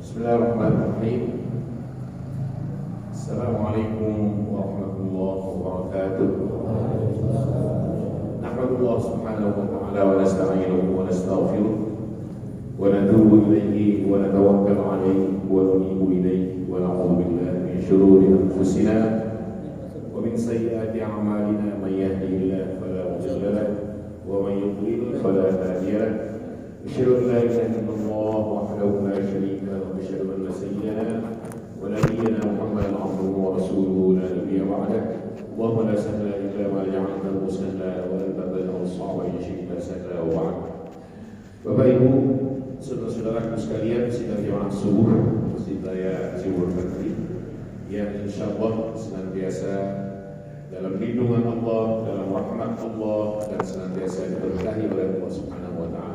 Bismillahirrahmanirrahim. Assalamualaikum warahmatullahi wabarakatuh. Nahmadullah subhanahu wa ta'ala wa nasta'inuhu wa nastaghfiruh wa natubu ilayhi wa natawakkalu alayhi wa nunibu ilayhi wa na'udzu billahi min shururi anfusina wa min sayyiati a'malina man yahdihillahu fala mudilla lahu wa man yudlil fala hadiya lahu. Asyhadu an la ilaha illallah wahdahu la syarika lahu wa asyhadu anna sayyidana wa nabiyyana Muhammadan abduhu wa rasuluhu la nabiyya ba'dahu. Allahumma la sahla illa ma ja'altahu sahla wa anta taj'alus sa'ba idza syi'ta sahla wa ba'd. Bapak Ibu, saudara-saudaraku sekalian, sidang jamaah subuh Masjid Raya Cibubur Bekasi yang insyaallah senantiasa dalam lindungan Allah, dalam rahmat Allah, dan senantiasa diberkahi oleh Allah Subhanahu wa ta'ala.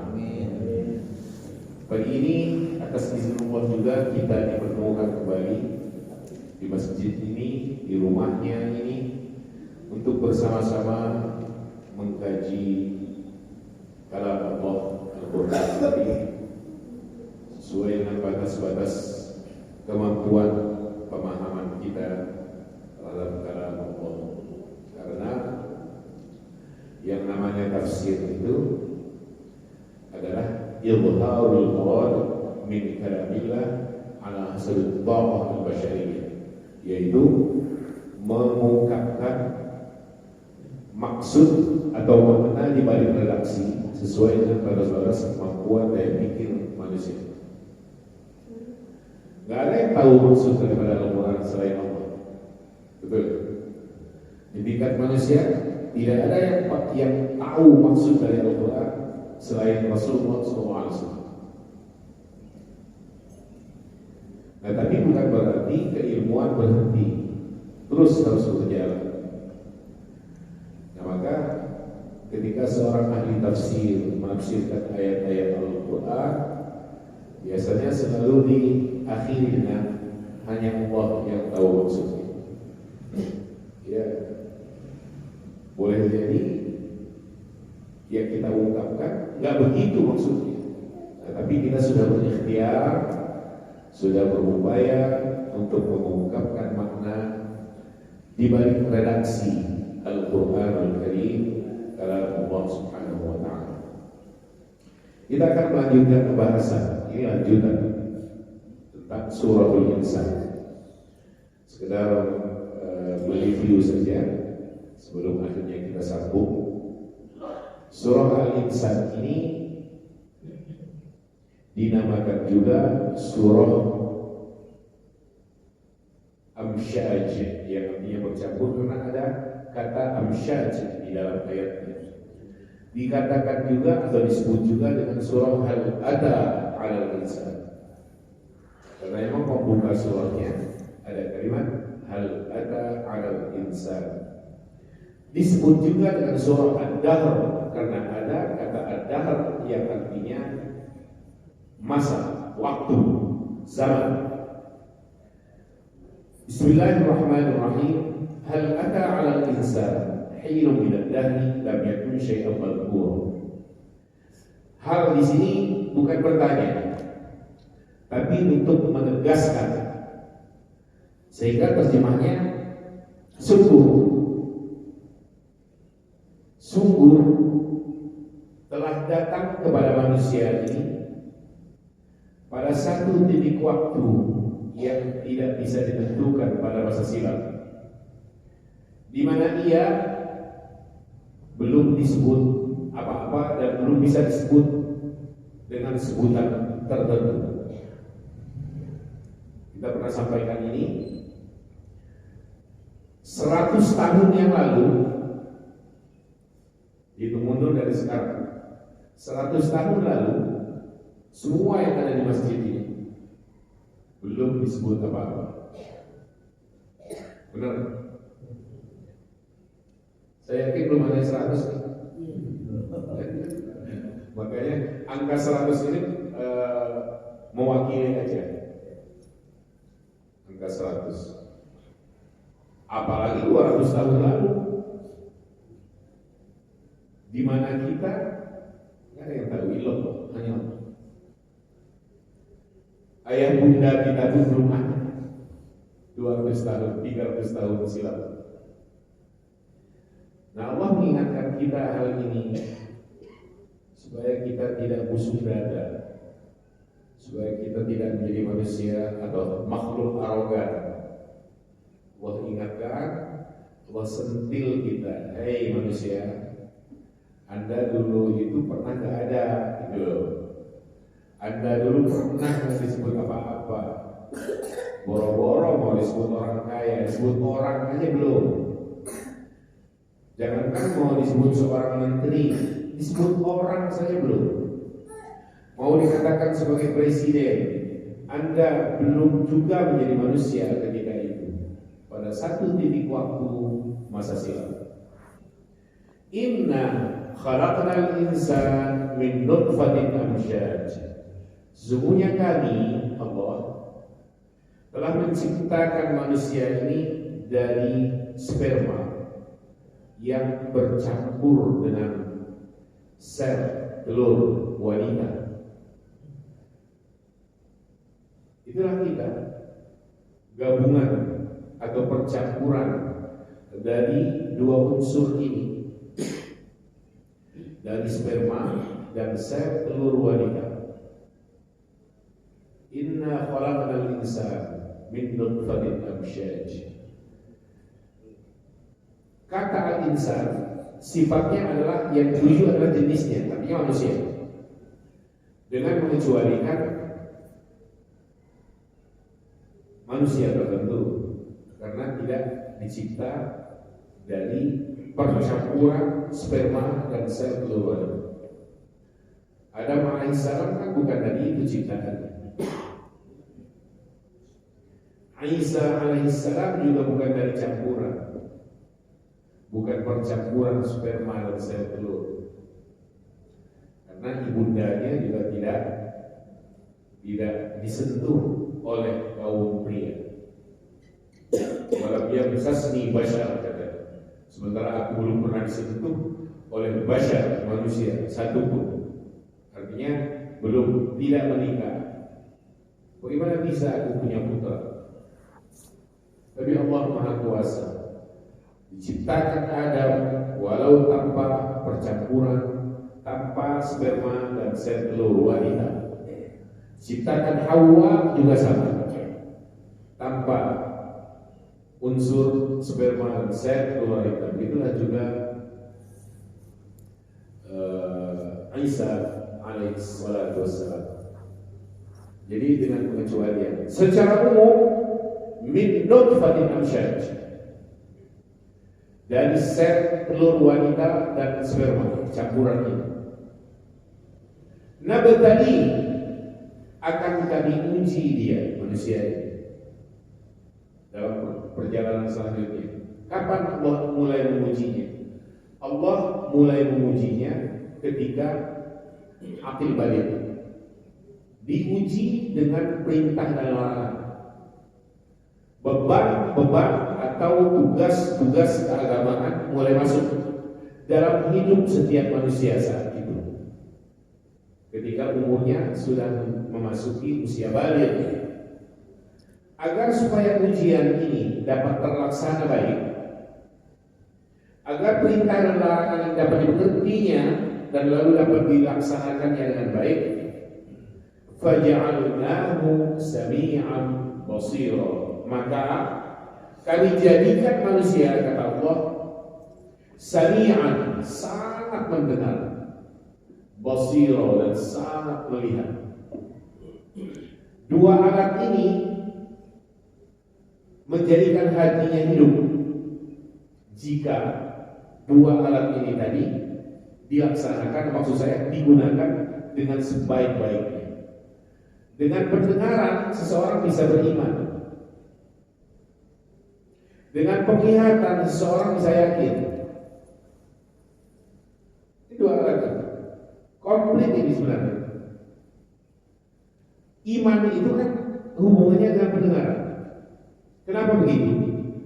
Pagi ini atas izin Allah juga kita dipertemukan kembali di masjid ini, di rumahnya ini, untuk bersama-sama mengkaji kalam Allah Al-Quran ini sesuai dengan batas-batas kemampuan pemahaman kita terhadap kalam Allah. Karena yang namanya tafsir itu adalah izharul murad min kalamillah ala hasabil thaqah al-bashariyah, yaitu mengungkapkan maksud atau makna di balik redaksi sesuai dengan batas-batas kemampuan daya pikir manusia. Gak ada yang tahu maksud daripada Al-Quran selain Allah. Betul? Di tingkat manusia tidak ada yang tahu maksud dari Al-Quran selain Rasulullah SAW. Nah, tapi bukan berarti keilmuan berhenti, terus harus berjalan. Nah, maka ketika seorang ahli tafsir menafsirkan ayat-ayat Al-Quran, biasanya selalu di akhirnya hanya Allah yang tahu maksudnya. Ya, boleh jadi yang kita ungkapkan nggak begitu maksudnya, nah, tapi kita sudah berikhtiar, sudah berupaya untuk mengungkapkan makna di balik redaksi Al-Quranul Karim kalam Allah Subhanahu wa ta'ala. Kita akan melanjutkan pembahasan ini, lanjutan tentang Suratul Insan. Sekedar mereview saja sebelum akhirnya kita sambung. Surah Al-Insan ini dinamakan juga surah Amsyaj, yang artinya bercampur karena ada kata Amsyaj di dalam ayatnya. Dikatakan juga atau disebut juga dengan surah Hal Ata 'alal Insan, karena memang pembuka surahnya ada kalimat Hal Ata 'alal Insan. Disebut juga dengan surah Ad-Dahr karena ada kata Ad-Dahr yang artinya masa, waktu, zaman. Bismillahirrahmanirrahim. Hal ata 'alal insan hinun min ad-dahri lam yakun syai'an madhkura. Hal di sini bukan bertanya, tapi untuk menegaskan, sehingga terjemahnya sungguh telah datang kepada manusia ini pada satu titik waktu yang tidak bisa ditentukan pada masa silam, di mana ia belum disebut apa-apa dan belum bisa disebut dengan sebutan tertentu. Kita pernah sampaikan ini 100 tahun yang lalu, hitung mundur dari sekarang 100 tahun lalu, semua yang ada di masjid ini belum disebut apa-apa. Benar? Saya yakin belum ada 100 nih. Makanya angka 100 ini mewakili aja angka 100. Apalagi 200 tahun lalu, di mana kita nggak ada yang tahu, ilah hanya Allah. ayah bunda kita itu belum ada. 200 tahun, 300 tahun silam. Nah, Allah mengingatkan kita hal ini supaya kita tidak busuk dada, supaya kita tidak menjadi manusia atau makhluk arogan. Allah ingatkan, Allah sentil kita, hei manusia, Anda dulu itu pernah gak ada, gitu. Anda dulu pernah gak disebut apa-apa, boro-boro mau disebut orang kaya, disebut orang aja belum. Jangankan mau disebut seorang menteri, disebut orang saja belum. Mau dikatakan sebagai presiden, Anda belum juga menjadi manusia ketika itu. Pada satu titik waktu masa silam. Inna khalaqnal insan min nutfatin amsyaj. Sesungguhnya kami, Allah, telah menciptakan manusia ini dari sperma yang bercampur dengan sel telur wanita. Itulah kita, gabungan atau percampuran dari dua unsur ini, dari sperma dan sel telur wanita. Inna khalaqnal insana min nutfatin amsyaj. Kata al-insan sifatnya adalah yang tujuh adalah jenisnya, artinya manusia, dengan mengecualikan manusia tertentu karena tidak dicipta dari percampuran sperma dan sel telur wanita. Adam alaihissalam kan bukan dari itu ciptaannya. Isa alaihissalam juga bukan dari campuran, bukan percampuran sperma dan sel telur, karena ibundanya juga tidak disentuh oleh kaum pria. Walau dia besasni bashar, kata, sementara aku belum pernah disentuh oleh bashar, manusia satupun. Artinya belum, tidak menikah. Bagaimana bisa aku punya putra? Tapi Allah Maha Kuasa. Diciptakan Adam walau tanpa percampuran, tanpa sperma dan sel telur wanita. Ciptakan Hawa juga sama, tanpa unsur sperma dan sel telur wanita. Itulah juga Isa alaihissalatu wassalam. Jadi dengan pengecualian secara umum min nutfatin amsyaj, dari sel telur wanita dan sperma campuran ini. Nabtali, akan kami uji dia, manusia ini, dalam perjalanan selanjutnya. Kapan Allah mulai mengujinya? Allah mulai mengujinya ketika akil balik, diuji dengan perintah dan larangan, beban atau tugas-tugas keagamaan mulai masuk dalam hidup setiap manusia saat itu. Ketika umurnya sudah memasuki usia balik, agar supaya ujian ini dapat terlaksana baik, agar perintah dan larangan yang dapat dimengertinya dan lalu dapat dilaksanakannya dengan baik, faja'alnahu sami'an basira, maka kami jadikan manusia, kata Allah, sami'an, sangat mendengar, basira, dan sangat melihat. Dua alat ini menjadikan hatinya hidup jika dua alat ini tadi dilaksanakan, maksud saya digunakan dengan sebaik-baiknya. Dengan pendengaran seseorang bisa beriman, dengan penglihatan seseorang bisa yakin. Itu alat komplit ini sebenarnya. Iman itu kan hubungannya dengan pendengaran. Kenapa begitu?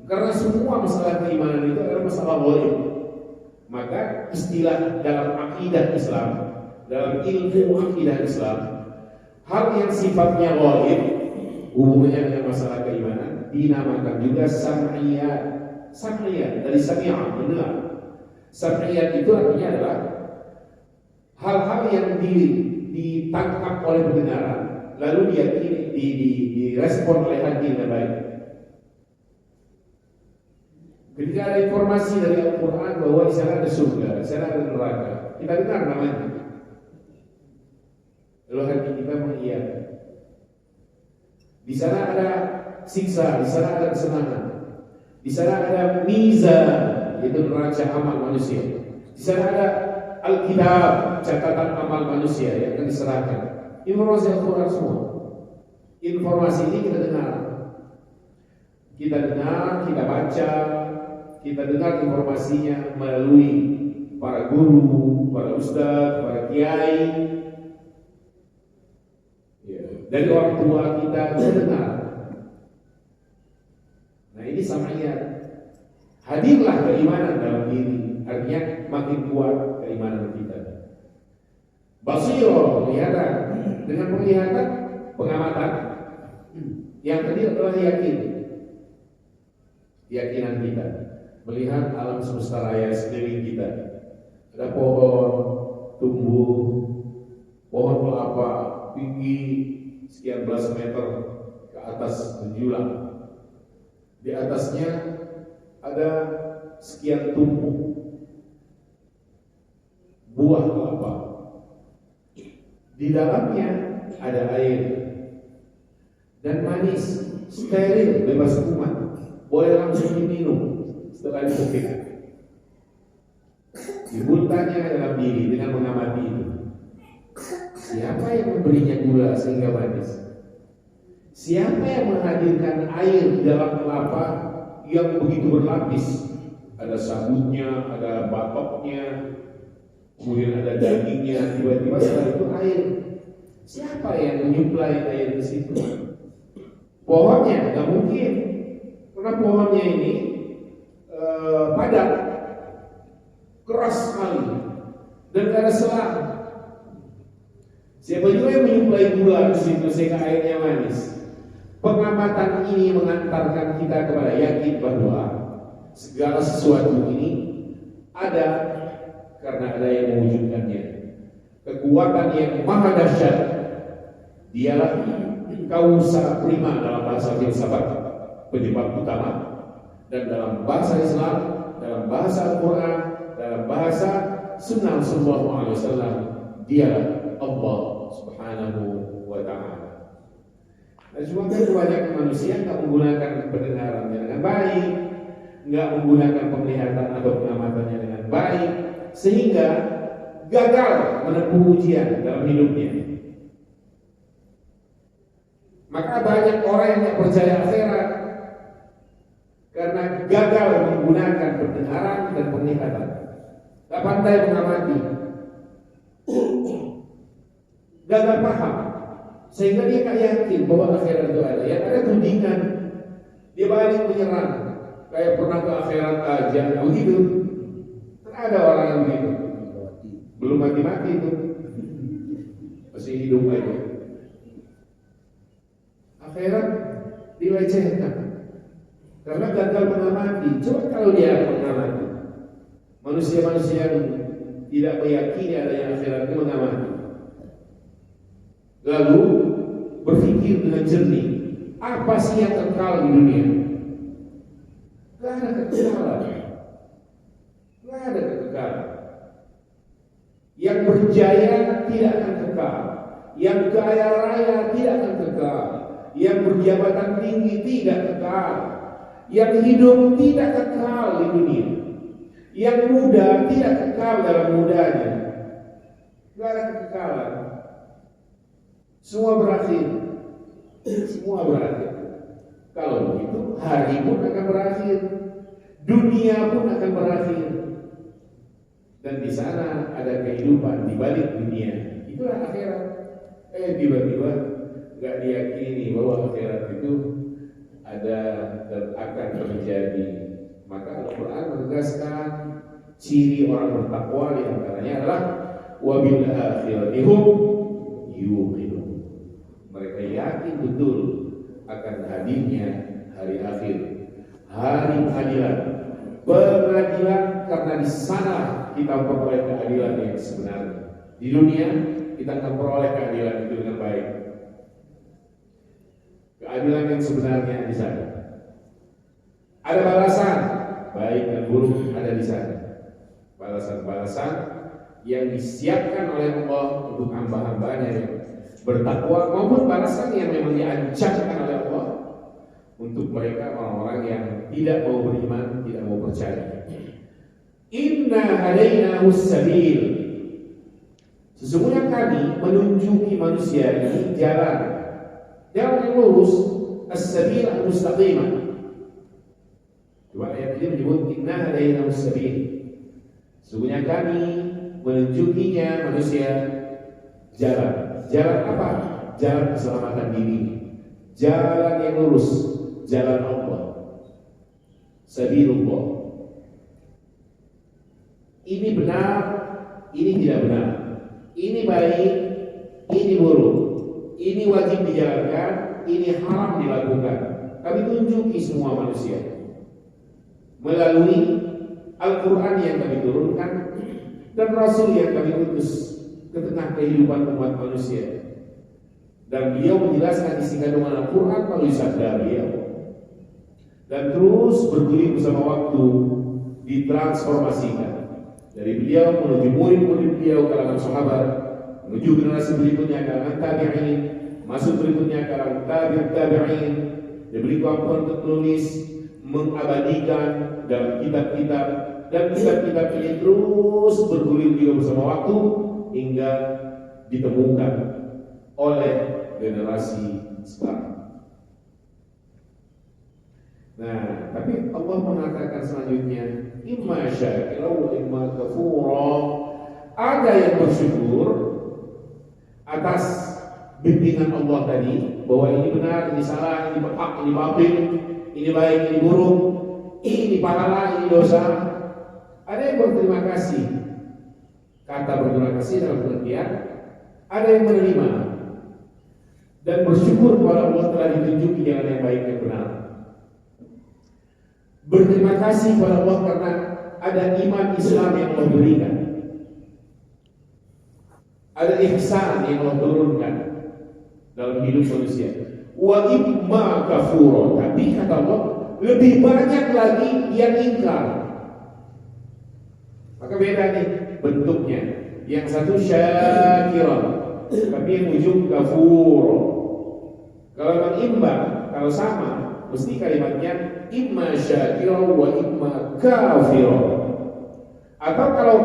Karena semua masalah keimanan itu adalah masalah ghaib. Maka istilah dalam akidah Islam, dalam ilmu akidah Islam, hal yang sifatnya ghaib hubungannya dengan masalah keimanan, dinamakan juga sam'iyat. Sam'iyat dari sami'a, mendengar. Sam'iyat itu artinya adalah hal-hal yang ditangkap oleh pendengaran, lalu direspon oleh hati dengan baik. Ketika ada informasi dari Al-Quran bahwa di sana ada surga, di sana ada neraka, kita dengar namanya, lalu hati kita mengiyakan. Di sana ada siksa, di sana ada kesenangan, di sana ada mizan, yaitu neraca amal manusia. Di sana ada Alkitab, catatan amal manusia yang akan diserahkan. Informasi Al-Quran semua. Informasi ini kita dengar, kita baca, kita dengar informasinya melalui para guru, para ustadz, para kiai, dari orang tua kita dengar. Nah ini sam'iyat. Hadirlah keimanan dalam diri, artinya makin kuat keimanan kita. Basiro, penglihatan. Dengan penglihatan, pengamatan. Yang kedua adalah keyakinan kita, melihat alam semesta raya sekeliling kita. Ada pohon tumbuh, pohon kelapa tinggi sekian belas meter ke atas menjulang. Di atasnya ada sekian tumpuk buah kelapa. Di dalamnya ada air dan manis, steril, bebas kuman, boleh langsung diminum setelah dipekik. Dibultanya dalam diri dengan mengamati itu. Siapa yang memberinya gula sehingga manis? Siapa yang menghadirkan air di dalam kelapa yang begitu berlapis? Ada sabutnya, ada batoknya, kemudian ada dagingnya, tiba-tiba setelah itu air. Siapa yang menyuplai air ke situ? Pohonnya nggak mungkin, karena pohonnya ini padat, keras sekali, dan tidak ada selang. Siapa juga yang menyuplai gula ke situ sehingga airnya manis? Pengamatan ini mengantarkan kita kepada yakin bahwa segala sesuatu ini ada karena ada yang mewujudkannya. Kekuatan yang maha dahsyat dialah kausa prima dalam bahasa filsafat, penyebab utama, dan dalam bahasa Islam, dalam bahasa Al-Quran, dalam bahasa Sunnah Sallallahu Alaihi Wasallam, dialah Allah Subhanahu wa Ta'ala. Nah, cuma kan kebanyakan manusia nggak menggunakan pendengarannya dengan baik, nggak menggunakan penglihatan atau pengamatannya dengan baik, sehingga gagal menempuh ujian dalam hidupnya. Maka banyak orang yang tidak percaya akhirat karena gagal menggunakan pendengaran dan penglihatan, tak pandai mengamati, gagal paham, sehingga dia tak yakin bahwa akhirat itu ada. Yang ada tudingan, dia balik menyerang, kayak pernah ke akhirat aja, begitu. Kan ada orang yang begitu, belum mati-mati itu, masih hidup aja. Akhirat dilecehkan karena gagal mengamati. Coba kalau dia mengamati, manusia-manusia yang tidak meyakini adanya akhirat itu mengamati, lalu berpikir dengan jernih, apa sih yang kekal di dunia? Gak ada kekekalan, gak ada kekekalan. Yang berjaya tidak akan kekal, yang kaya raya tidak akan kekal, yang berjabatan tinggi tidak kekal, yang hidup tidak kekal di dunia, yang muda tidak kekal dalam mudanya. Gak ada kekekalan. Semua berakhir. Semua berakhir. Kalau begitu, hari pun akan berakhir, dunia pun akan berakhir, dan di sana ada kehidupan di balik dunia. Itulah akhirat. Tiba-tiba nggak diyakini bahwa akhirat itu ada dan akan terjadi. Maka Al-Quran menegaskan ciri orang bertakwa di antaranya adalah wabil akhirati hum yuqinun. Mereka yakin betul hadirnya hari akhir, hari pengadilan. Pengadilan karena di sana kita memperoleh keadilan yang sebenarnya. Di dunia kita akan peroleh keadilan itu dengan baik. Keadilan yang sebenarnya di sana. Ada balasan baik dan buruk ada di sana. Balasan-balasan yang disiapkan oleh Allah untuk hamba-hambanya yang bertakwa, maupun balasan yang memang diancamkan oleh Allah untuk mereka orang-orang yang tidak mau beriman, tidak mau percaya. Inna hadainahu sabil. Sesungguhnya kami menunjuki manusia ini jalan yang lurus, as-sabil al-mustaqimah. Coba ayat ini menyebut inna hadainahu sabil. Sesungguhnya kami menunjukinya manusia jalan. Jalan apa? Jalan keselamatan diri. Jalan yang lurus, jalan Allah. Sabilullah. Ini benar, ini tidak benar. Ini baik, ini buruk. Ini wajib dijalankan, ini haram dilakukan. Kami tunjuki semua manusia melalui Al-Quran yang kami turunkan dan Rasul yang kami utus ke tengah kehidupan umat manusia. Dan beliau menjelaskan isi kandungan Al-Quran melalui sabda beliau. Dan terus bergulir bersama waktu ditransformasikan. Dari beliau menuju murid-murid beliau kalangan sahabat, menuju generasi berikutnya kalangan tabi'in, masuk berikutnya kalangan tabi'in. Diberi kemampuan untuk menulis, mengabadikan dalam kitab-kitab, dan kitab-kitab ini terus bergulir juga bersama waktu hingga ditemukan oleh generasi sekarang. Nah, tapi Allah mengatakan selanjutnya, imma syakira wa imma kafura. Ada yang bersyukur atas bimbingan Allah tadi, bahwa ini benar, ini salah, ini hak, ini batil, ini baik, ini buruk, ini pahala, ini dosa. Ada yang berterima kasih. Kata berterima kasih dalam pengertian ada yang menerima dan bersyukur kepada Allah telah ditunjuki jalan yang baik dan benar. Berterima kasih kepada Allah karena ada iman Islam yang Allah berikan, ada ihsan yang Allah turunkan dalam hidup manusia. Wa imma kafura, tapi kata Allah lebih banyak lagi yang ingkar. Maka beda nih bentuknya. Yang satu syakiran, tapi yang ujung kafur. Kalau memang imbang, kalau sama, mesti kalimatnya imma syakiran wa imma kafiran. Atau kalau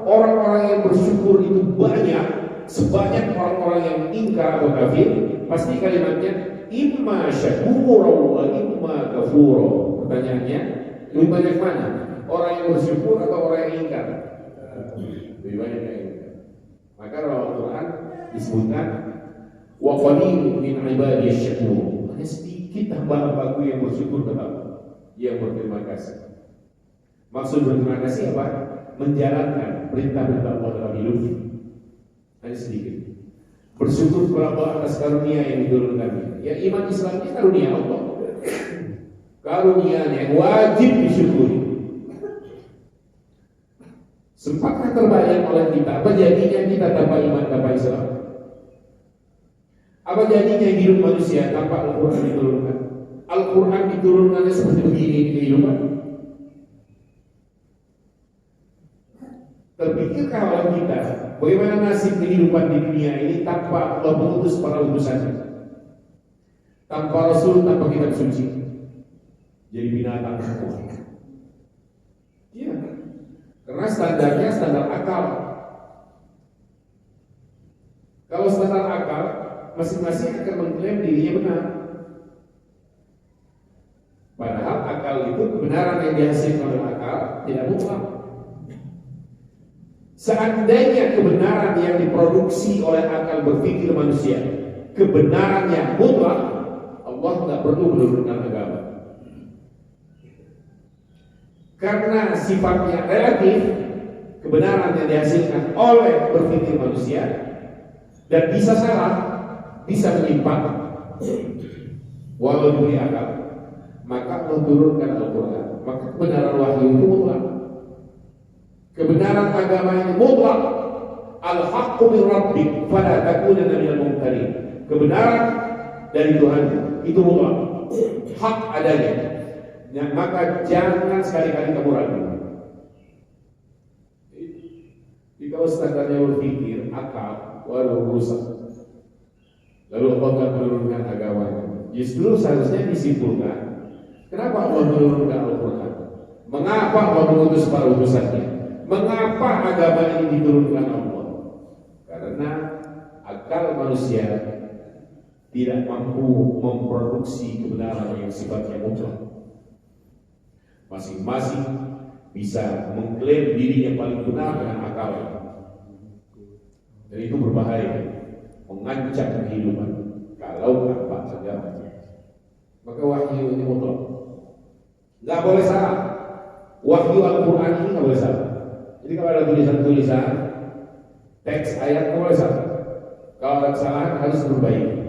orang-orang yang bersyukur itu banyak, sebanyak orang-orang yang ingkar atau kafir, pasti kalimatnya imma syakuran wa imma kafuran. Pertanyaannya, lebih banyak mana? Orang yang bersyukur atau orang yang ingkar? Lebih banyak yang ingkar. Maka dalam Al-Quran disebutkan wa qalilun min ibadiyasy syakur. Hanya sedikit hamba-hambaku yang bersyukur kepada Allah, yang berterima kasih. Maksud berterima kasih apa? Menjalankan perintah-perintah Allah dalam hidupnya. Hanya sedikit. Bersyukur kepada Allah atas karunia yang diturunkan. Ya, iman Islam ini karunia Allah. Karunia yang wajib disyukuri. Sempatkah terbayang oleh kita apa jadinya kita tanpa iman, tanpa Islam? Apa jadinya hidup manusia tanpa Al-Quran diturunkan? Al-Quran diturunkannya seperti begini di kehidupan. Terpikirkah oleh kita bagaimana nasib kehidupan di dunia ini tanpa Allah mengutus para utusannya, tanpa Rasul, tanpa kitab suci? Jadi binatang semua. Iya. Karena standarnya standar akal. Kalau standar akal, masing-masing akan mengklaim dirinya benar. Padahal akal itu kebenaran yang dihasilkan oleh akal tidak mutlak. Seandainya kebenaran yang diproduksi oleh akal berpikir manusia kebenaran yang mutlak, Allah nggak perlu menurunkan agama. Karena sifatnya relatif, kebenaran yang dihasilkan oleh berpikir manusia dan bisa salah, bisa menyimpang. walau diberi akal, maka Allah turunkan Al-Quran. Maka kebenaran wahyu itu mutlak. Kebenaran agama ini mutlak. Al-haqqu min rabbik fala takunanna minal mumtarin. Kebenaran dari Tuhan itu mutlak, hak adanya. Ya, maka jangan sekali-kali kamu ragu. Jika standarnya berpikir akal, waduh rusak. Lalu Allah akan menurunkan agamanya. Justru seharusnya disimpulkan, kenapa Allah menurunkan Al-Quran? Mengapa Allah mengutus para utusannya? Mengapa agama ini diturunkan Allah? Karena akal manusia tidak mampu memproduksi kebenaran yang sifatnya mutlak. Masing-masing bisa mengklaim dirinya paling benar dengan akalnya, dan itu berbahaya, mengancam kehidupan kalau tanpa agamanya. Maka wahyu ini mutlak, nggak boleh salah. Wahyu Al-Quran ini nggak boleh salah. Jadi kalau ada tulisan-tulisan teks ayat nggak boleh salah. Kalau ada kesalahan harus diperbaiki.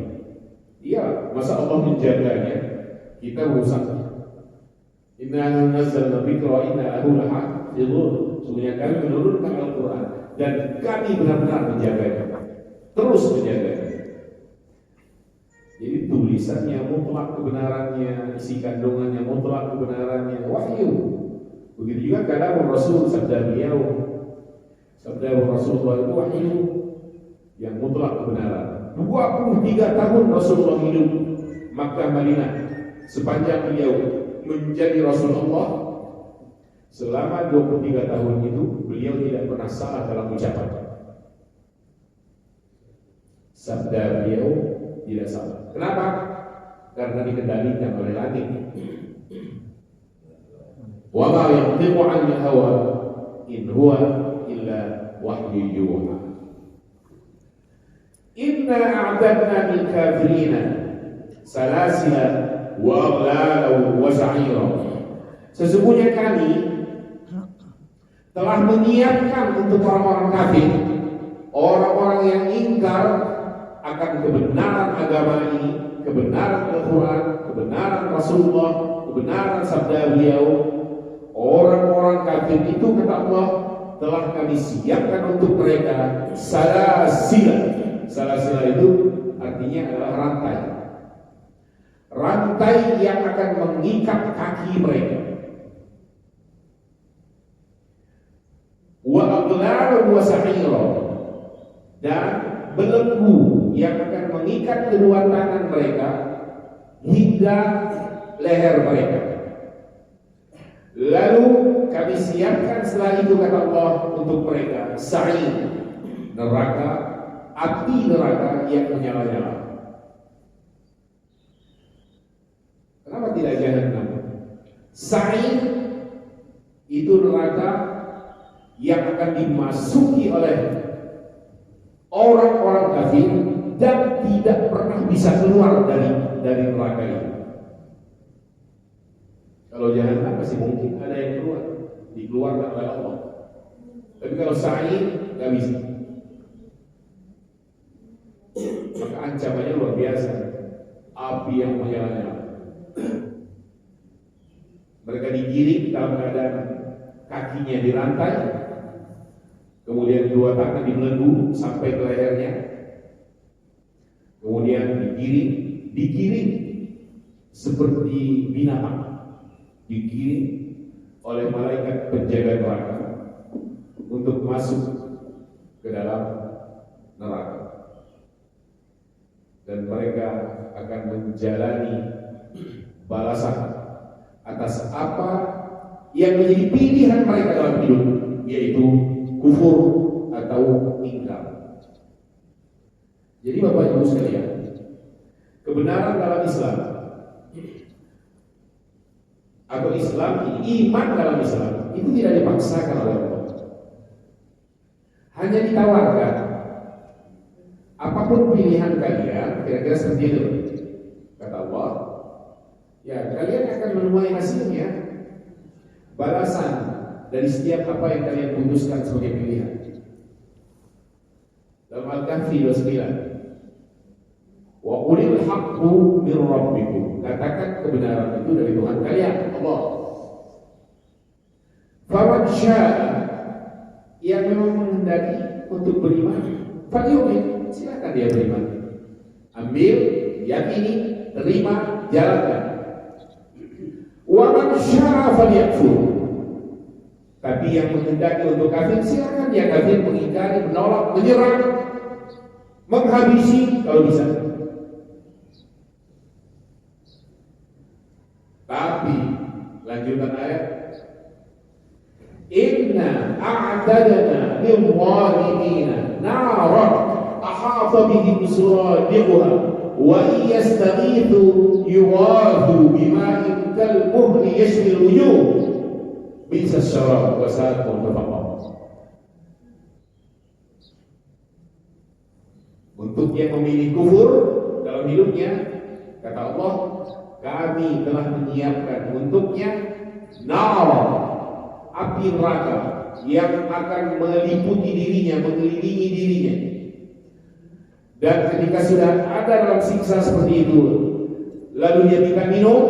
Iya, masa Allah menjaganya, kita merusak. Inna nazzalna dzikra wa inna lahu lahafizun. Sesungguhnya kami menurunkan Al-Quran dan kami benar-benar menjaganya, terus menjaganya. Jadi tulisannya mutlak kebenarannya, isi kandungannya mutlak kebenarannya, wahyu. Begitu juga kadang Rasul, sabda beliau, sabda Rasulullah itu wahyu yang mutlak kebenaran. 23 tahun Rasulullah hidup Makkah Madinah, sepanjang beliau menjadi Rasulullah. Selama 23 tahun itu beliau tidak pernah salah dalam ucapan. Sabda beliau tidak salah. Kenapa? Karena dikendalikan oleh langit. Wa ma yantiqu 'anil hawa in huwa illa wahyu yuha. Inna a'tadna lil kafirina salasila wa aghlala wa sa'ira. Sesungguhnya kami telah menyiapkan untuk orang-orang kafir, orang-orang yang ingkar akan kebenaran agama ini, kebenaran Al-Quran, kebenaran Rasulullah, kebenaran sabda beliau. Orang-orang kafir itu, kata Allah, telah kami siapkan untuk mereka salasila. Salasila itu artinya adalah rantai. Rantai yang akan mengikat kaki mereka. Wa aghlal wa sa'ira, dan belenggu yang akan mengikat kedua tangan mereka hingga leher mereka. Lalu kami siapkan setelah itu, kata Allah, untuk mereka sa'ir, neraka, api neraka yang menyala-nyala. Kenapa tidak jahannam? Sa'ir itu neraka yang akan dimasuki oleh orang-orang kafir dan tidak pernah bisa keluar dari neraka itu. Kalau jahannam masih mungkin ada yang keluar, dikeluarkan oleh Allah. Tapi kalau sa'ir nggak bisa. Maka ancamannya luar biasa, api yang menyala-nyala. Mereka digiring dalam keadaan kakinya dirantai, kemudian dua tangan dibelenggu sampai ke lehernya, kemudian digiring seperti binatang, digiring oleh malaikat penjaga neraka untuk masuk ke dalam neraka, dan mereka akan menjalani balasan atas apa yang menjadi pilihan mereka dalam hidup, yaitu kufur atau ingkar. Jadi Bapak Ibu sekalian, kebenaran dalam Islam atau Islam ini, iman dalam Islam itu tidak dipaksakan oleh Allah, hanya ditawarkan. Apapun pilihan kalian, kira-kira seperti itu, kata Allah, ya kalian akan menuai hasilnya, balasan dari setiap apa yang kalian putuskan sebagai pilihan. Dalam Al-Kahfi 29, Wa qulil haqqu min rabbikum. Katakan kebenaran itu dari Tuhan kalian, Allah. Faman syaa, yang memang menghendaki untuk beriman, falyu'min, silakan dia beriman. Ambil, yakini, terima, jalankan. Wa man syaa falyakfur. Tapi yang menghendaki untuk kafir, silakan dia kafir, mengingkari, menolak, menyerang, menghabisi kalau bisa. Tapi lanjutan ayat, inna a'tadna lil-zalimina naran ahata bihim suradiquha wa yastaghithu yughathu bima'in kal-muhli yashwi al-wujuh bisa syarab wa sa'at murtafaqah. Untuk yang memilih kufur dalam hidupnya, kata Allah, kami telah menyiapkan untuknya nar, api neraka yang akan meliputi dirinya, mengelilingi dirinya. Dan ketika sudah ada dalam siksa seperti itu, lalu dia minta minum,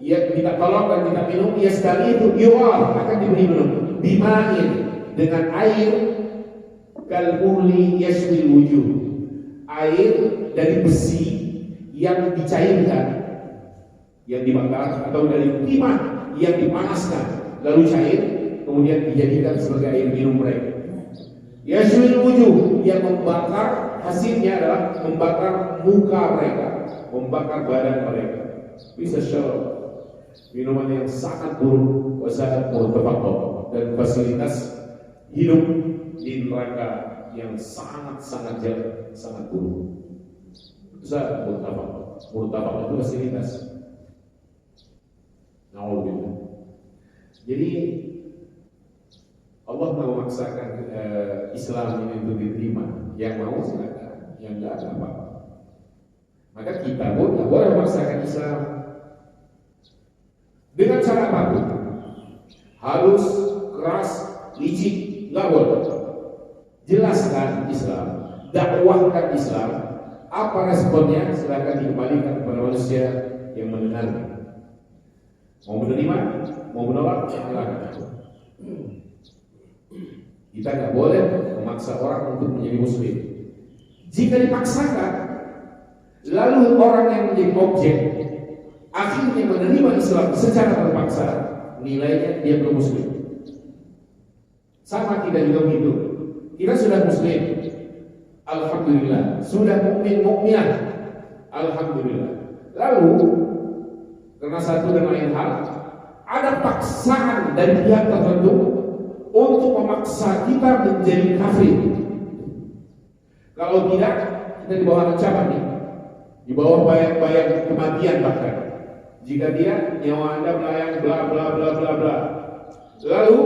dia minta tolong dan minta minum, dia sekali itu yuwar, akan diberi minum bimain, dengan air kalmuhli yashwil wujuh, air dari besi yang dicairkan, yang dibakar, atau dari timah yang dipanaskan lalu cair, kemudian dijadikan sebagai air minum mereka. Yashwil wujuh, yang membakar, hasilnya adalah membakar muka mereka, membakar badan mereka. Bisa syarab, minuman yang sangat buruk, wasaat murtafaqah, dan fasilitas hidup di neraka yang sangat jelek, sangat buruk. Wasaat murtafaqah, murtafaqah itu fasilitas. Jadi Allah memaksakan Islam ini untuk diterima. Yang mau silakan, yang enggak apa-apa. Maka kita pun tidak boleh memaksakan Islam dengan cara apapun, halus, keras, licik, nggak boleh. Jelaskan Islam, dakwahkan Islam. Apa responnya? Silakan dikembalikan kepada manusia yang mendengarnya. Mau menerima, mau menolak, silakan. Kita nggak boleh memaksa orang untuk menjadi muslim. Jika dipaksakan, lalu orang yang menjadi objek akhirnya menerima Islam secara terpaksa, nilainya dia belum muslim. Sama kita juga begitu. Kita sudah muslim, alhamdulillah. Sudah mukminah, alhamdulillah. Lalu karena satu dan lain hal, ada paksaan dari pihak tertentu untuk memaksa kita menjadi kafir. Kalau tidak, kita di bawah ancaman nih, di bawah bayang-bayang kematian bahkan. Jika dia nyawa Anda melayang bla bla bla bla bla. Lalu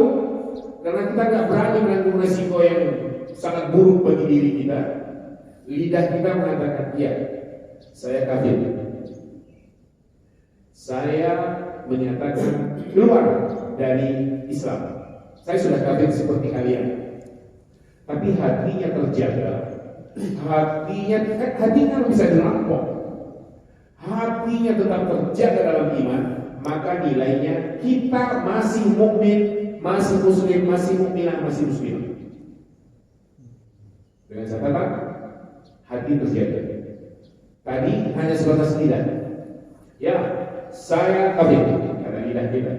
karena kita nggak berani menanggung resiko yang sangat buruk bagi diri kita, lidah kita mengatakan, iya, saya kafir. Saya menyatakan keluar dari Islam. Saya sudah kafir seperti kalian. Tapi hatinya terjaga. Hatinya bisa dirampok. Hatinya tetap terjaga dalam iman, maka nilainya kita masih mukmin, masih muslim, masih mukminah, masih muslimah. Dengan catatan hati terjaga. Tadi hanya sebatas lidah. Ya, saya kafir karena lidah kita.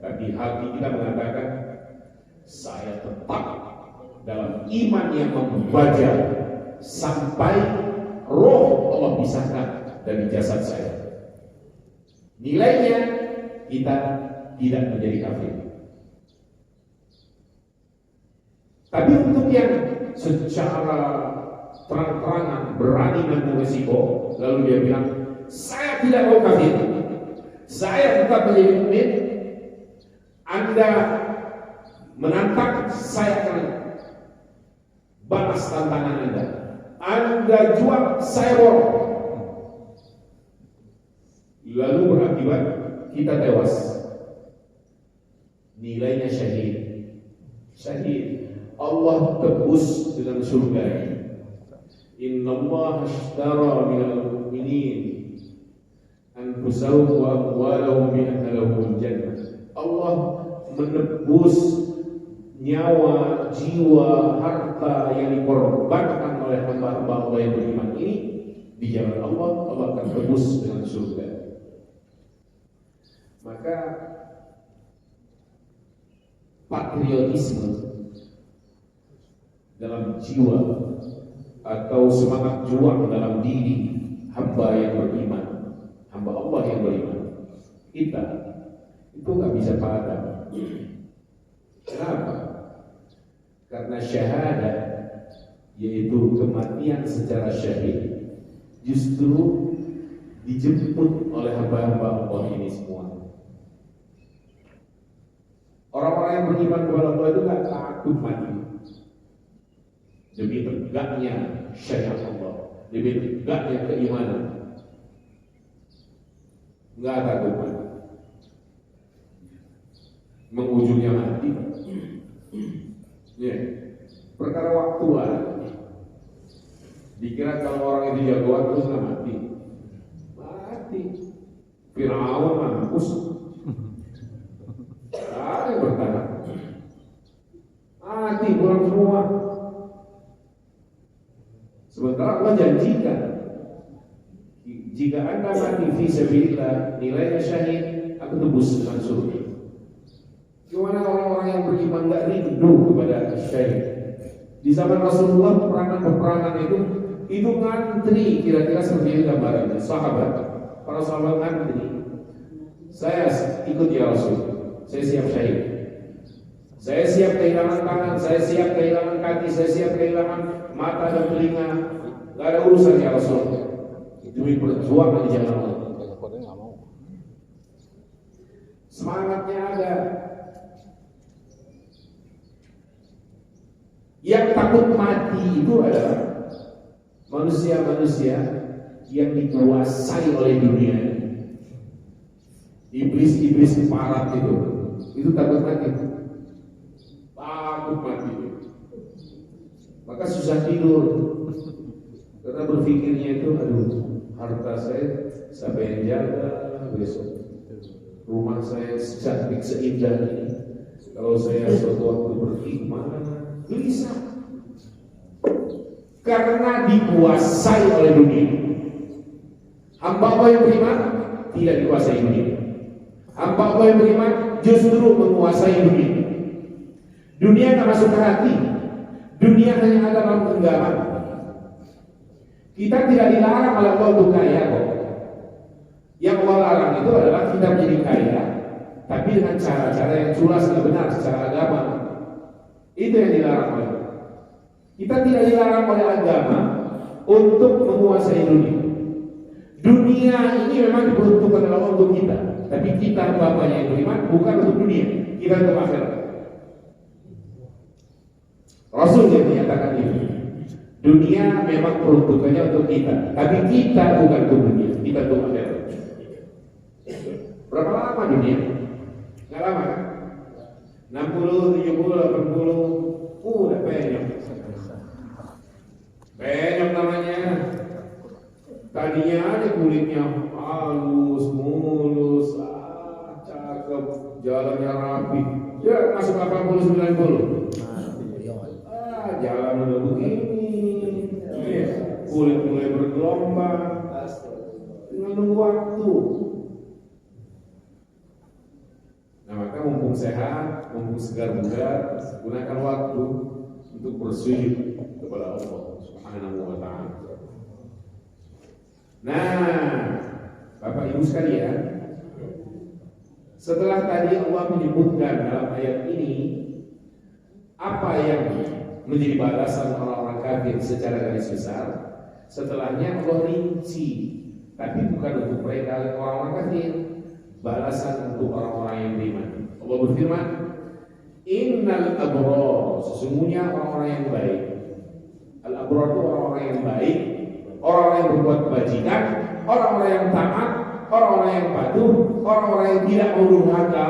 Tapi hati kita mengatakan saya tetap dalam iman yang membaca sampai roh Allah pisahkan dari jasad saya. Nilainya kita tidak menjadi kafir. Tapi untuk yang secara terang-terangan berani menanggung risiko, lalu dia bilang, saya tidak mau kafir, saya tetap menjadi mukmin. Anda menantang, saya akan balas tantangan Anda. Anda jual, saya borong. Lalu berakibat kita tewas. Nilainya syahid. Syahid. Allah tebus dengan surga. Innallaha ashtara minal mu'minin anfusahum wa amwalahum bi anna lahumul jannah. Allah menebus nyawa, jiwa, harta yang dikorbankan oleh hamba-hamba Allah yang beriman ini di jalan Allah, Allah akan tebus dengan surga. Maka patriotisme dalam jiwa atau semangat juang dalam diri hamba yang beriman, hamba Allah yang beriman, kita itu nggak bisa padam. Kenapa? Karena syahadah, yaitu kematian secara syahid, justru dijemput oleh hamba-hamba Allah ini semua. Orang-orang yang beriman kepada Allah itu nggak takut mati demi tegaknya syariat Allah, demi tegaknya keimanan, nggak takut mati. Mengujungnya mati. Ya, perkara waktu ada. Dikira kalau orang itu jagoan terus nggak mati. Mati. Firaun mampus. Ada yang bertahan. Mati pulang semua. Sementara Allah janjikan, jika Anda mati fi sabilillah, nilainya syahid, aku tebus dengan surga. Gimana orang-orang yang beriman nggak rindu kepada syahid? Di zaman Rasulullah peperangan itu ngantri, kira-kira seperti ini gambarannya. Para sahabat ngantri. Saya ikut ya Rasul, saya siap syahid. Saya siap kehilangan tangan, saya siap kehilangan kaki, saya siap kehilangan mata dan telinga. Gak ada urusan ya Rasul. Demi perjuangan di jalan Allah. Semangatnya ada. Yang takut mati itu adalah manusia-manusia yang dikuasai oleh dunia. Iblis-iblis parat itu takut mati. Takut mati. Maka susah tidur. Karena berpikirnya itu, aduh, harta saya siapa yang jaga besok? Rumah saya secantik seindah ini. Kalau saya suatu waktu pergi kemana? Bisa. Karena dikuasai oleh dunia. Hamba Allah yang beriman tidak dikuasai dunia. Hamba Allah yang beriman justru menguasai dunia. Dunia tak masuk ke hati. Dunia hanya ada dalam genggaman. Kita tidak dilarang oleh Allah untuk kaya kok. Yang Allah larang itu adalah kita menjadi kaya, tapi dengan cara-cara yang culas dan benar secara agama. Itu yang dilarang oleh Allah. Kita tidak dilarang oleh agama untuk menguasai dunia. Dunia ini memang diperuntukkan oleh Allah untuk kita, tapi kita bapaknya yang beriman bukan untuk dunia, kita untuk akhirat. Rasul yang menyatakan ini. Dunia memang peruntukannya untuk kita, tapi kita bukan untuk dunia, kita untuk akhirat. Berapa lama dunia? Nggak lama kan? 60, 70, 80, udah penyok. Penyok namanya. Tadinya aja kulitnya halus, mulus, cakep, jalannya rapi. Ya masuk 80, 90. Jalan udah begini, kulit mulai bergelombang, tinggal nunggu waktu. Nah maka mumpung sehat, mumpung segar bugar, gunakan waktu untuk bersujud kepada Allah Subhanahu wa Ta'ala. Nah, Bapak Ibu sekalian, setelah tadi Allah menyebutkan dalam ayat ini apa yang menjadi balasan orang-orang kafir secara garis besar, setelahnya Allah rinci, tapi bukan untuk mereka orang-orang kafir, balasan untuk orang-orang yang beriman. Allah berfirman, Innal abrar, sesungguhnya orang-orang yang baik. Al-abrar itu orang-orang yang baik, orang-orang yang berbuat kebajikan, orang-orang yang taat, orang-orang yang patuh, orang-orang yang tidak durhaka,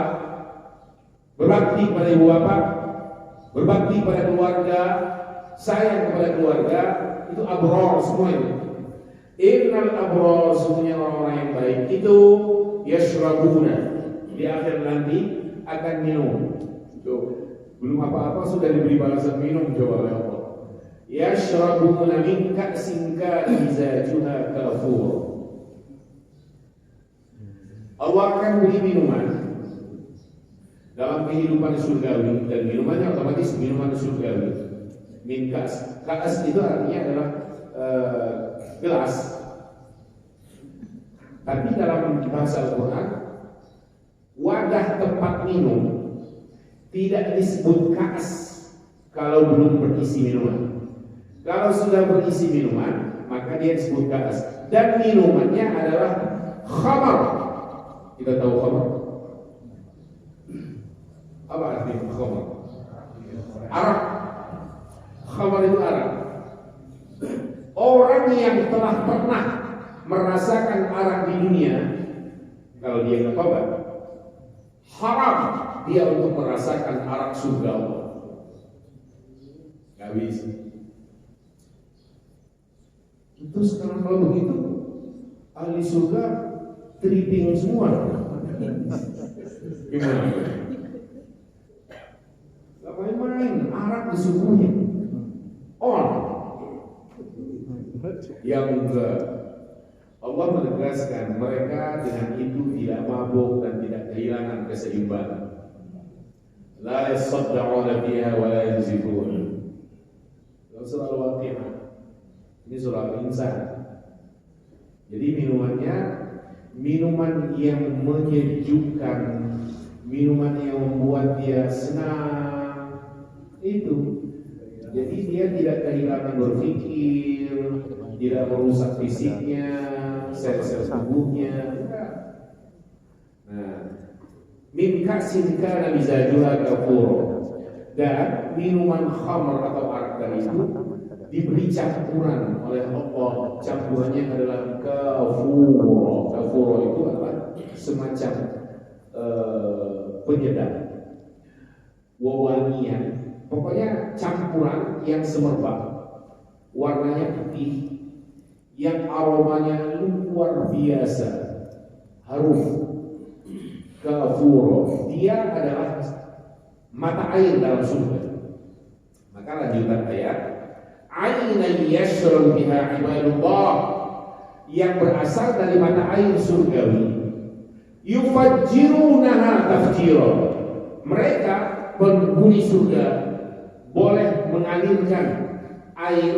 berbakti pada ibu bapak, berbakti pada keluarga, sayang kepada keluarga, itu abrar semua itu. Innal abrar, sesungguhnya orang-orang yang baik itu yashrabuna, di akhir nanti akan minum. Tuh, belum apa-apa sudah diberi balasan minum coba oleh Allah. Yashrabuna min ka'sin kana mizajuha kafur. Allah akan beri minuman dalam kehidupan surgawi, dan minumannya otomatis minuman surgawi. Min kas, kas itu artinya adalah gelas. Tapi dalam bahasa Al-Quran, wadah tempat minum tidak disebut kas kalau belum berisi minuman. Kalau sudah berisi minuman, maka dia disebut kas. Dan minumannya adalah khamar. Kita tahu khamar? Apa artinya khamar? Arak. Khamar itu arak. Orang yang telah pernah merasakan arak di dunia, kalau dia nggak tobat, haram dia untuk merasakan arak surga Allah. Gak bisa. Itu sekarang kalau begitu, ahli surga tripping semua. Gimana? Gak main-main, arak disuguhin. Yang enggak, Allah menegaskan mereka dengan itu tidak mabuk dan tidak kehilangan keseimbangan. La yasadda'una fiha wa la yanzifun. Surah Al-Waqi'ah. Ini surah Al-Insan. Jadi minumannya minuman yang menyejukkan, minuman yang membuat dia senang. Itu. Jadi dia tidak kehilangan berpikir, tidak merusak fisiknya, sel-sel tubuhnya. Nah, min ka'sin kana mizajuha kafur. Dan minuman khamr atau arak tadi itu diberi campuran oleh Allah. Campurannya adalah kafur. Kafur itu apa? Semacam penyedap, wewangian. Pokoknya campuran yang semerbak, warnanya putih, yang aromanya luar biasa, harum. Kafur, dia adalah mata air dalam surga. Maka lanjutan ayat, aynan yashrabu biha ibadullah, yang berasal dari mata air surgawi. Yufajjirunaha tafjira, mereka penghuni surga boleh mengalirkan air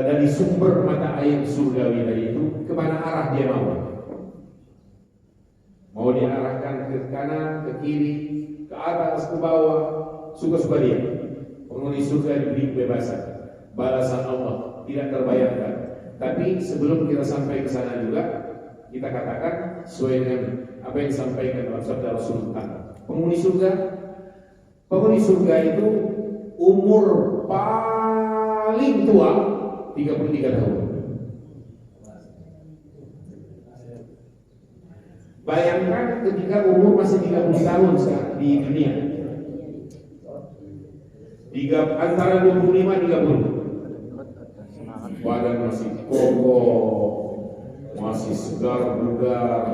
dari sumber mata air surgawi tadi itu kemana arah dia mau. Mau diarahkan ke kanan, ke kiri, ke atas, ke bawah, suka-suka dia. Penghuni surga diberi kebebasan. Balasan Allah tidak terbayangkan. Tapi sebelum kita sampai ke sana juga, kita katakan sesuai dengan apa yang disampaikan dalam sabda Rasulullah. Penghuni surga itu umur paling tua 33 tahun. Bayangkan ketika umur masih 30 tahun sekarang di dunia. Antara 25-30. Badan masih kokoh, masih segar bugar.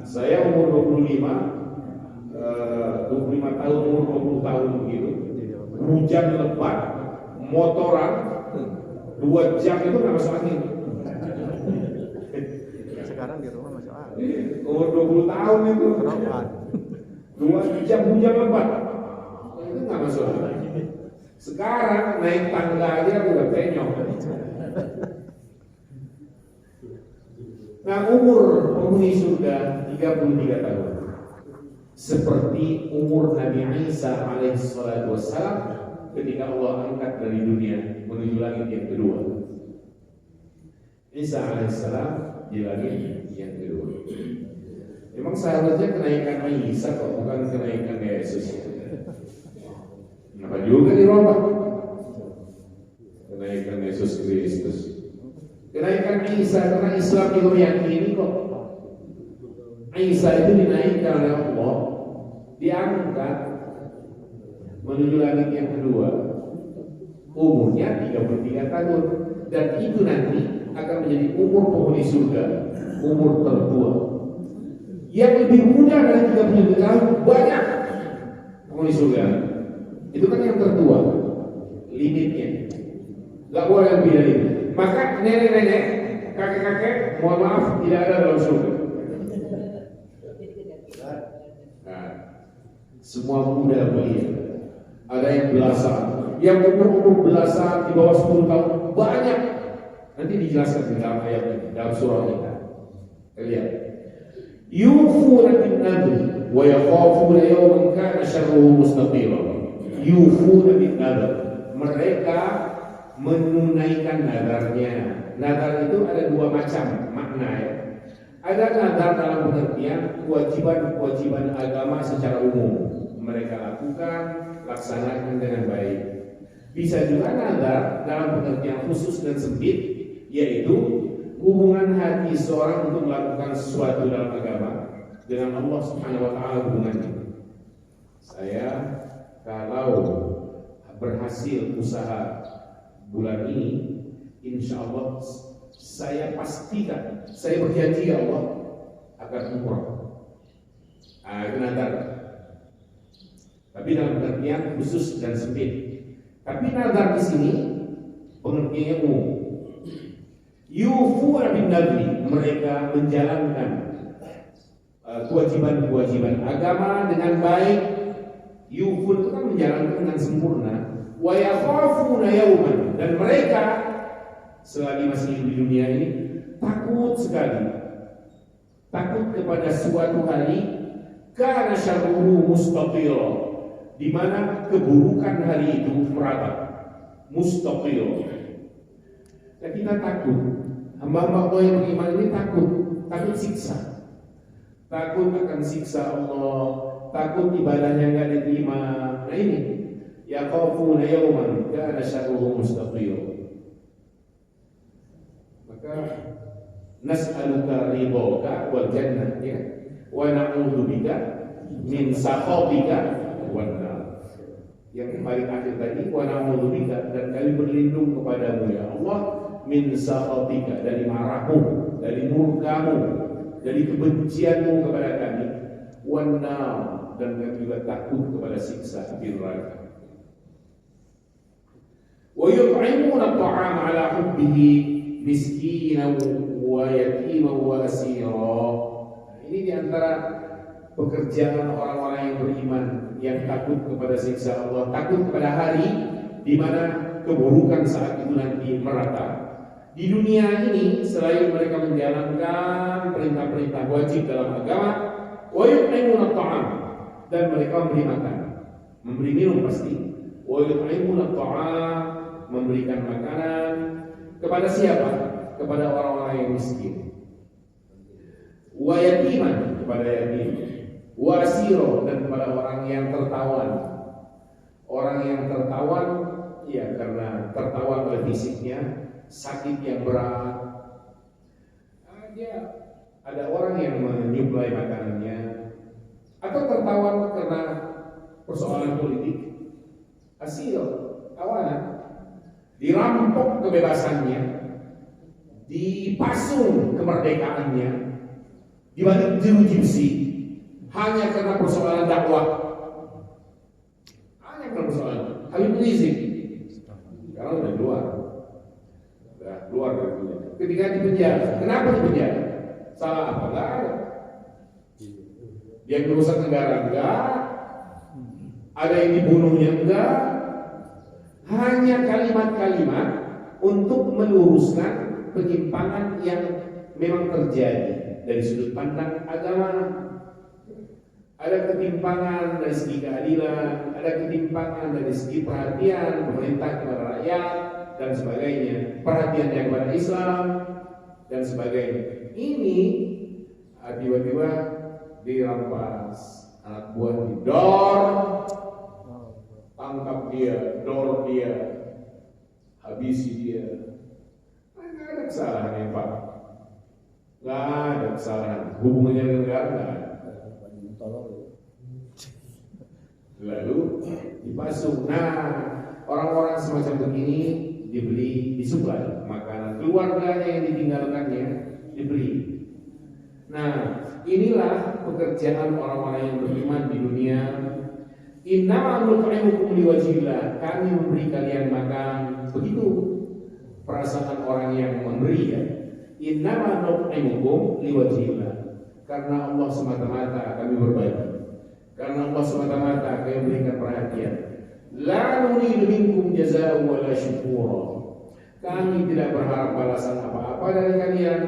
Saya umur 25 tahun, umur 20 tahun begitu. Hujan lebat, motoran 2 jam itu nggak masuk angin. Sekarang di rumah masuk angin. Umur 20 tahun itu 2 jam hujan lebat itu nggak masuk angin. Sekarang naik tangga aja udah penyok. Nah, umur penghuni surga 33 tahun. Seperti umur Nabi Isa alaihissalatu wassalam ketika Allah angkat dari dunia menuju langit yang kedua. Isa alaihissalam di langit yang kedua. Memang seharusnya kenaikan Isa kok, bukan kenaikan Yesus. Kenapa juga dirubah? Kenaikan Yesus Kristus. Kenaikan Isa karena Islam juga meyakini kok. Isa itu dinaikkan oleh Allah, diangkat menuju langit yang kedua. umurnya 33 tahun, dan itu nanti akan menjadi umur penghuni surga, umur tertua. Yang lebih muda dari 33 tahun banyak penghuni surga. Itu kan yang tertua, limitnya. Gak boleh lebih dari itu. Maka nenek-nenek, kakek-kakek, mohon maaf, tidak ada dalam surga. Nah, semua muda belia. Ada yang belasan, yang umur belasan, di bawah 10 tahun, banyak. Nanti dijelaskan di dalam ayat ini, dalam surah ini. Lihat. Yufuna bin nadri wa yakhafuna yawman kana syarruhu mustatira. Yufuna bin nadri. Mereka menunaikan nadarnya. Nadar itu ada dua macam makna ya. Ada nadar dalam pengertian kewajiban-kewajiban agama secara umum. Mereka lakukan, laksanakan dengan baik. Bisa juga nadar dalam pengertian khusus dan sempit, yaitu hubungan hati seorang untuk melakukan sesuatu dalam agama dengan Allah Subhanahu wa taala hubungannya. Saya kalau berhasil usaha bulan ini, insya Allah saya pastikan, saya berjanji ya Allah akan umrah. Itu nadar. Tapi dalam pengertian khusus dan sempit. Tapi nadar di sini pengertiannya umum. Yufuna bin nadri, mereka menjalankan kewajiban-kewajiban agama dengan baik. Yufun itu kan menjalankan dengan sempurna. Wa yakhafuna yawman, dan mereka selagi masih hidup di dunia ini takut sekali, takut kepada suatu hari kana syarruhu mustatira, di mana keburukan hari itu merata. Mustatira. Dan kita takut, hamba-hamba Allah yang beriman ini takut siksa, takut akan siksa Allah, takut ibadahnya nggak diterima. Nah ini, yakhafuna yawman kana syarruhu mustatira. Maka nas'aluka ridhaka wal jannah, ya, wa na'udzubika min sakhatika wan nar. Yang paling akhir tadi, wa na'udzubika, dan kami berlindung kepadamu ya Allah min sakhatika, dari marahmu, dari murkamu, dari kebencianmu kepada kami, wan nar, dan kami juga takut kepada siksa api neraka. Wa yut'imuna at-ta'ama 'ala hubbihi miskinan wa yatiman wa asira. Ini diantara pekerjaan orang-orang yang beriman, yang takut kepada siksa Allah, takut kepada hari di mana keburukan saat itu nanti merata. Di dunia ini selain mereka menjalankan perintah-perintah wajib dalam agama, wa yut'imuna at-ta'am, dan mereka memberi makan, memberi minum pasti. Wa yut'imuna at-ta'am, memberikan makanan kepada siapa? Kepada orang-orang yang miskin. Wa yatiman, kepada yatim. Wa asira, dan kepada orang yang tertawan. Orang yang tertawan, ya karena tertawan oleh fisiknya, sakit yang berat. Ada orang yang menyuplai makanannya, atau tertawan karena persoalan politik. Asir, tawanan. Dirampok kebebasannya, dipasung kemerdekaannya, dibalik jeruji hanya karena persoalan dakwah, hanya karena persoalan Habib Rizik. Sekarang udah keluar dari dunia. Ketika di penjara, kenapa di penjara? Salah apa? Enggak ada. Dia merusak negara? Enggak. Ada yang dibunuhnya? Enggak. Hanya kalimat-kalimat untuk meluruskan penyimpangan yang memang terjadi dari sudut pandang agama. Ada ketimpangan dari segi keadilan, ada ketimpangan dari segi perhatian pemerintah kepada rakyat dan sebagainya, perhatiannya kepada Islam dan sebagainya. Ini tiba-tiba dirampas, anak buah didor, tangkap dia, dor dia, habisi dia. Nggak ada kesalahan ya Pak, nggak ada kesalahan. Hubungannya dengan negara nggak ada. Lalu dipasung. Nah, orang-orang semacam begini diberi, disuplai makanan, keluarganya yang ditinggalkannya diberi. Nah, inilah pekerjaan orang-orang yang beriman di dunia. Innama nut'imukum liwajhillah, kami memberi kalian makan. Begitu perasaan orang yang memberi ya. Innama nut'imukum liwajhillah, karena Allah semata-mata kami berbagi, karena Allah semata-mata kami memberikan perhatian. La nuridu minkum jazaa'an wala syukura, kami tidak berharap balasan apa-apa dari kalian,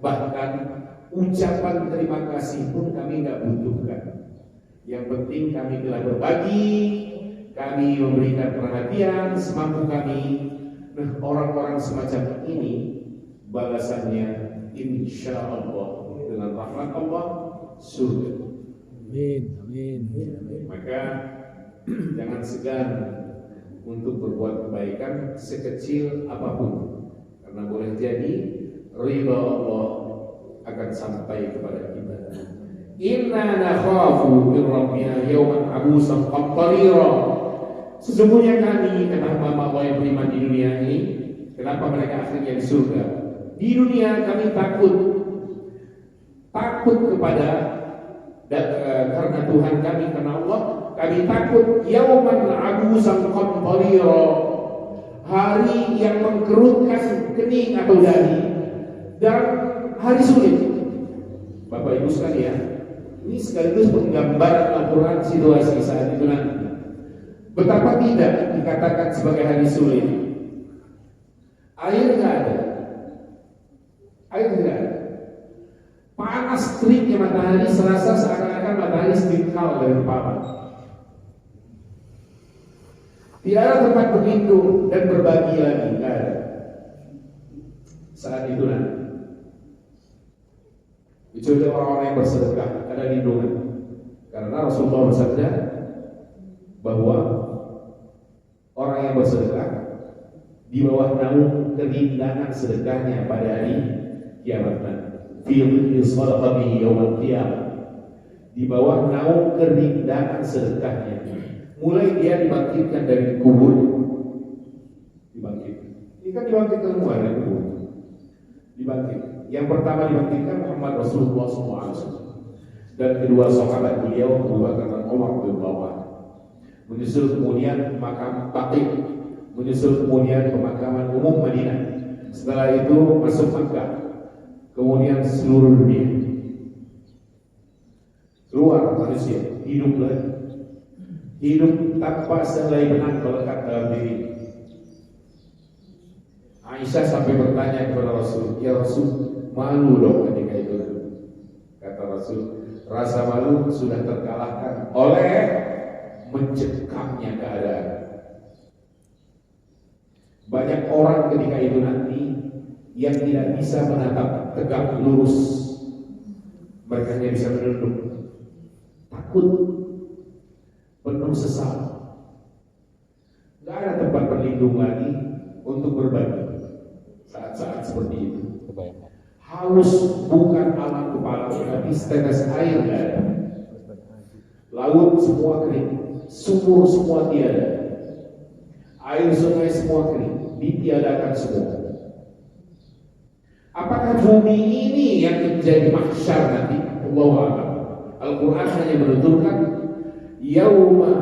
bahkan ucapan terima kasih pun kami nggak butuhkan. Yang penting kami telah berbagi, kami memberikan perhatian semampu kami. Nah, orang-orang semacam ini balasannya insya Allah dengan rahmat Allah surga. Amin, amin, amin. Maka jangan segan untuk berbuat kebaikan sekecil apapun, karena boleh jadi ridha Allah akan sampai kepada kita. Inna nakhafu min rabbina yawman abusan qamtarira. Sesungguhnya kami, kata hamba Allah yang beriman di dunia ini, kenapa mereka akhirnya di surga? Di dunia kami takut kepada karena Tuhan kami, karena Allah, kami takut yawman abusan qamtarira, hari yang mengkerutkan kening atau dahi, dan hari sulit. Bapak Ibu sekalian, ini sekaligus penggambaran Al-Quran situasi saat itu nanti. Betapa tidak dikatakan sebagai hari sulit. Air nggak ada, panas teriknya matahari, serasa seakan-akan matahari stingkal dari kepala. Tidak ada tempat berlindung dan berbagi lagi, nggak ada. Saat itu nanti kecuali orang-orang yang bersedekah ada lindungan, karena Rasulullah bersabda bahwa orang yang bersedekah di bawah naungan kerindangan sedekahnya pada hari kiamat nanti, fi dhilli sadaqatihi yaumil qiyamah, di bawah naungan kerindangan sedekahnya, mulai dia dibangkitkan dari kubur, dibangkitkan. Ini kan dibangkitkan semua dari kubur, dibangkit. Yang pertama dibangkitkan Muhammad Rasulullah SAW, dan kedua sahabat beliau Abu Bakar dan Umar bin Khattab. Menyusul kemudian makam Baqi, menyusul kemudian pemakaman umum Madinah. Setelah itu masuk Makkah, kemudian seluruh dunia. Keluar manusia, hidup lagi, hidup tanpa selai benang melekat dalam diri. Aisyah sampai bertanya kepada Rasul, ya Rasul, malu dong ketika itu. Kata Rasul, rasa malu sudah terkalahkan oleh mencekamnya keadaan. Banyak orang ketika itu nanti yang tidak bisa menatap tegak lurus, mereka hanya bisa menunduk, takut, penuh sesal. Gak ada tempat berlindung lagi untuk berbagi saat-saat seperti itu. Haus bukan alam kepala, tapi setetes air tidak ada. Laut semua kering, sumur semua tiada, air sungai semua kering, ditiadakan semua. Apakah bumi ini yang menjadi mahsyar nanti? Allahu a'lam. Al-Quran hanya menuturkan yauma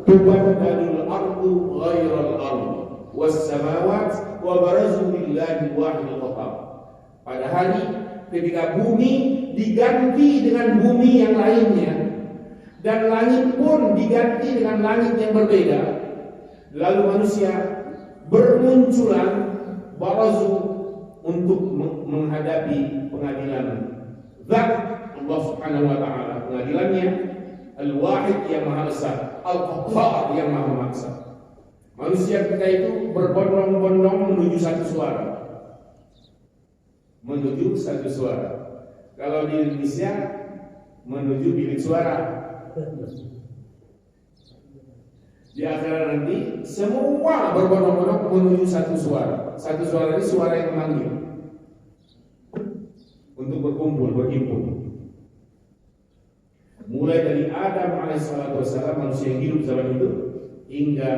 tubaddalul ardu ghairal ardi was samawat wa barazu lillahi wahidil qahhar. Pada hari ketika bumi diganti dengan bumi yang lainnya, dan langit pun diganti dengan langit yang berbeda, lalu manusia bermunculan barazu untuk menghadapi pengadilan Zat Allah Subhanahu wa taala, pengadilannya Al-Wahid yang Maha Esa, Al-Qahhar yang Maha Maksa. Manusia ketika itu berbondong-bondong menuju satu suara. Menuju satu suara. Kalau di Indonesia menuju bilik suara. Di akhirat nanti semua berbondong-bondong menuju satu suara. Satu suara ini suara yang memanggil untuk berkumpul, berhimpun. Mulai dari Adam alaihissalam manusia yang hidup zaman itu hingga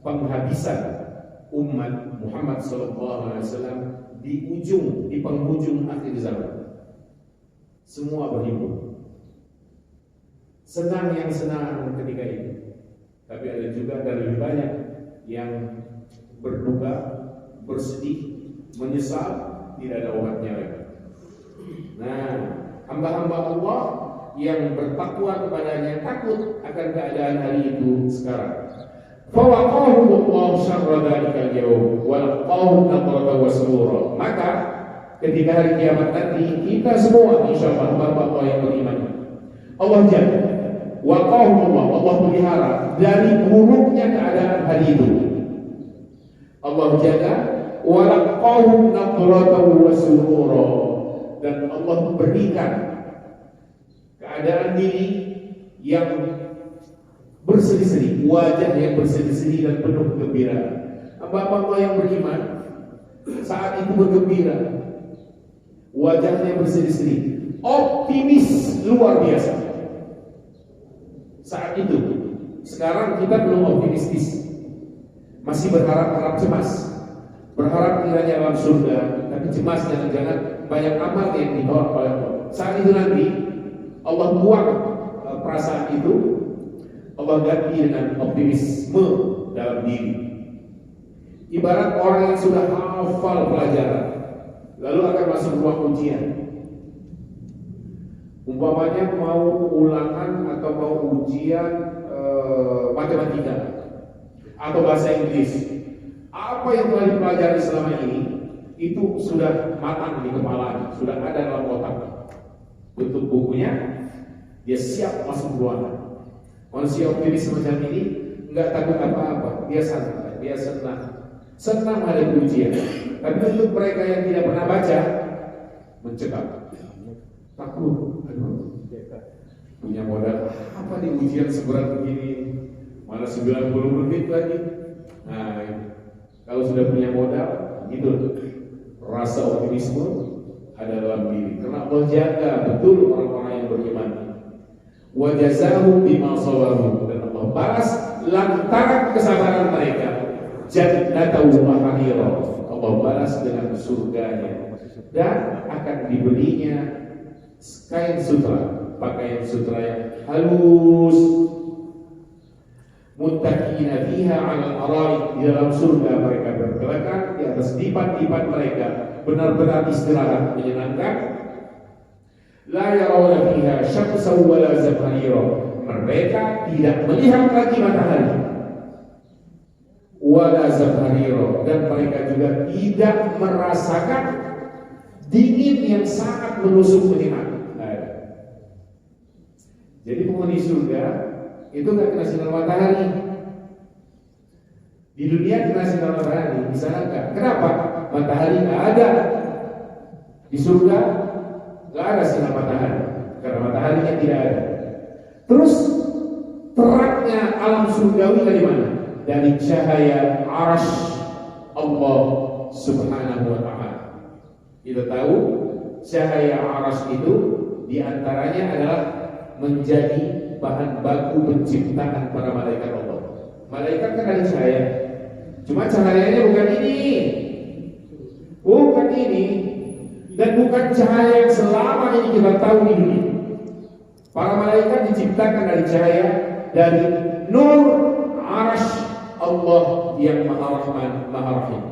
penghabisan umat Muhammad SAW di penghujung akhir zaman. Semua berhimpun. Senang yang senang ketika itu, tapi ada juga dan lebih banyak yang berduka, bersedih, menyesal, tidak ada obatnya lagi. Nah, hamba-hamba Allah yang bertakwa kepadanya takut akan keadaan hari itu sekarang. Fawaqahum Allah syarra dzalikal yaum wa laqahum nadrata wa surura. Maka ketika hari kiamat nanti kita semua insyaallah hamba Allah yang beriman, Allah jaga, waqahum Allah pelihara dari buruknya keadaan hari itu. Allah jaga, wa laqahum nadrata wa surura, dan Allah berikan keadaan diri yang berseri-seri, wajah yang berseri-seri dan penuh kegembiraan. Hamba Allah yang beriman saat itu bergembira, wajahnya berseri-seri, optimis luar biasa saat itu. Sekarang kita belum optimistis, masih berharap-harap cemas, berharap kiranya alam surga, tapi cemas jangan-jangan banyak amal yang ditolak oleh Allah. Saat itu nanti Allah buang perasaan itu, Allah ganti dengan optimisme dalam diri. Ibarat orang yang sudah hafal pelajaran lalu akan masuk ruang ujian. Umpamanya mau ulangan atau mau ujian matematika atau bahasa Inggris. Apa yang telah dipelajari selama ini itu sudah matang di kepalanya, sudah ada dalam otak. Tutup bukunya, dia siap masuk ruangan. Manusia optimis semacam ini enggak takut apa-apa, dia santai, dia senang ada ujian. Tapi untuk mereka yang tidak pernah baca, mencekam, takut, aduh, punya modal apa di ujian seberat begini, malah 90 menit lagi. Nah, kalau sudah punya modal, gitu, rasa optimisme ada dalam diri. Karena Allah jaga betul orang-orang yang beriman. Wa jazahu bima sabaru, dan Allah balas lantaran kesabaran mereka. Jannatu mahira, Allah balas dengan surganya, dan akan diberinya kain sutra, pakaian sutra yang halus. Muttaqina fiha 'alal araik, di dalam surga mereka bergelegar di atas dipan-dipan mereka, benar-benar istirahat menyenangkan. La yarawna fiha syamsan wala zamharira, mereka tidak melihat lagi matahari, wala zamharira, dan mereka juga tidak merasakan dingin yang sangat menusuk menyengat. Jadi penghuni surga itu nggak kena sinar matahari. Di dunia kena sinar matahari, di sana nggak. Kenapa? Matahari nggak ada. Di surga nggak ada sinar matahari, karena mataharinya tidak ada. Terus terangnya alam surgawi dari mana? Dari cahaya arasy Allah Subhanahu wa Ta'ala. Kita tahu cahaya arasy itu diantaranya adalah menjadi bahan baku penciptaan para malaikat Allah. Malaikat kan ada cahaya, cuma cahayanya bukan ini, dan bukan cahaya yang selama ini kita tahu di dunia. Para malaikat diciptakan dari cahaya dari nur arasy Allah yang Maha Rahman, Maha Rahim.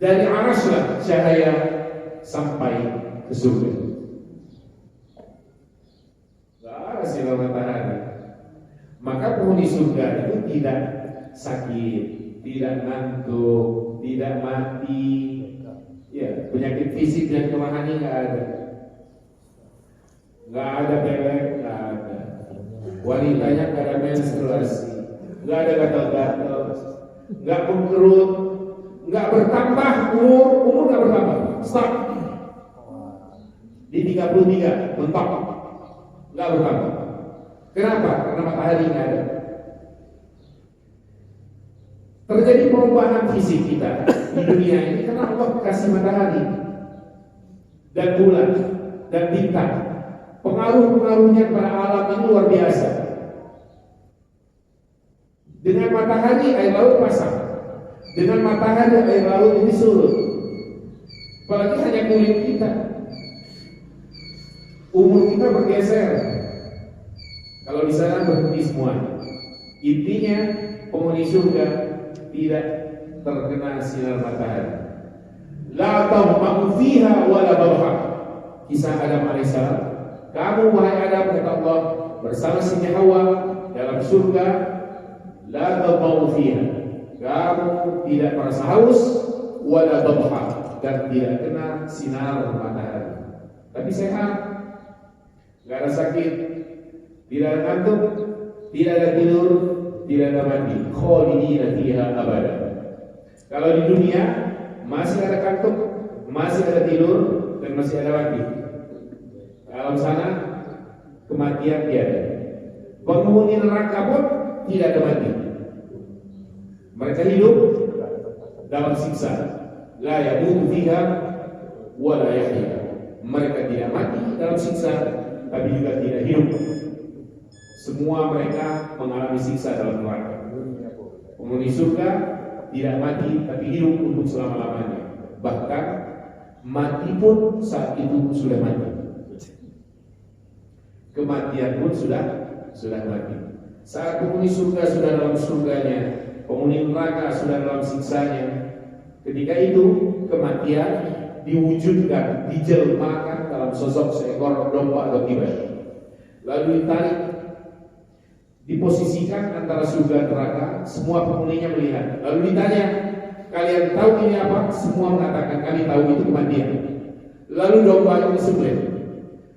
Dari arasy lah cahaya sampai ke surga. Sinar matahari. Maka penghuni surga itu tidak sakit, tidak ngantuk, tidak mati. Ya, penyakit fisik yang kemahani nggak ada. Nggak ada belek, nggak ada. Wanitanya nggak ada menstruasi, nggak ada gatal-gatal, nggak mengkerut, nggak bertambah umur nggak bertambah. Stop. Di 33 mentok. Nggak bertambah. Kenapa? Karena matahari nggak ada. Terjadi perubahan fisik kita di dunia ini karena Allah kasih matahari dan bulan dan bintang. Pengaruh-pengaruhnya pada alam ini luar biasa. Dengan matahari air laut pasang, dengan matahari air laut ini surut. Apalagi hanya kulit kita, umur kita bergeser. Kalau di sana berhenti semua. Intinya penghuni surga tidak terkena sinar matahari. La tawma'u fiha wa la barha. Kisah Adam alaihissalam. Kamu wahai Adam, kata Allah, bersama Siti Hawa dalam surga. La tawma'u fiha. Kamu tidak merasa haus wa la barha, dan tidak kena sinar matahari. Tapi sehat, nggak ada sakit, tidak ada ngantuk, tidak ada tidur, tidak ada mati. Khalidina fiha abada. Kalau di dunia masih ada kantuk, masih ada tidur, dan masih ada mati. Alam sana kematian tiada. Penghuni neraka pun tidak ada mati. Mereka hidup dalam siksa. La yamutu fiha wa la yahya. Mereka tidak mati dalam siksa, tapi juga tidak hidup. Semua mereka mengalami siksa dalam neraka. Penghuni surga tidak mati, tapi hidup untuk selama-lamanya. Bahkan mati pun saat itu sudah mati. Kematian pun sudah mati. Saat penghuni surga sudah dalam surganya, penghuni neraka sudah dalam siksanya. Ketika itu kematian diwujudkan, dijelmakan dalam sosok seekor domba atau kibas. Lalu ditarik, diposisikan antara surga dan neraka. Semua penghuninya melihat. Lalu ditanya, kalian tahu ini apa? Semua mengatakan, kami tahu itu kematian. Lalu domba itu disembelih.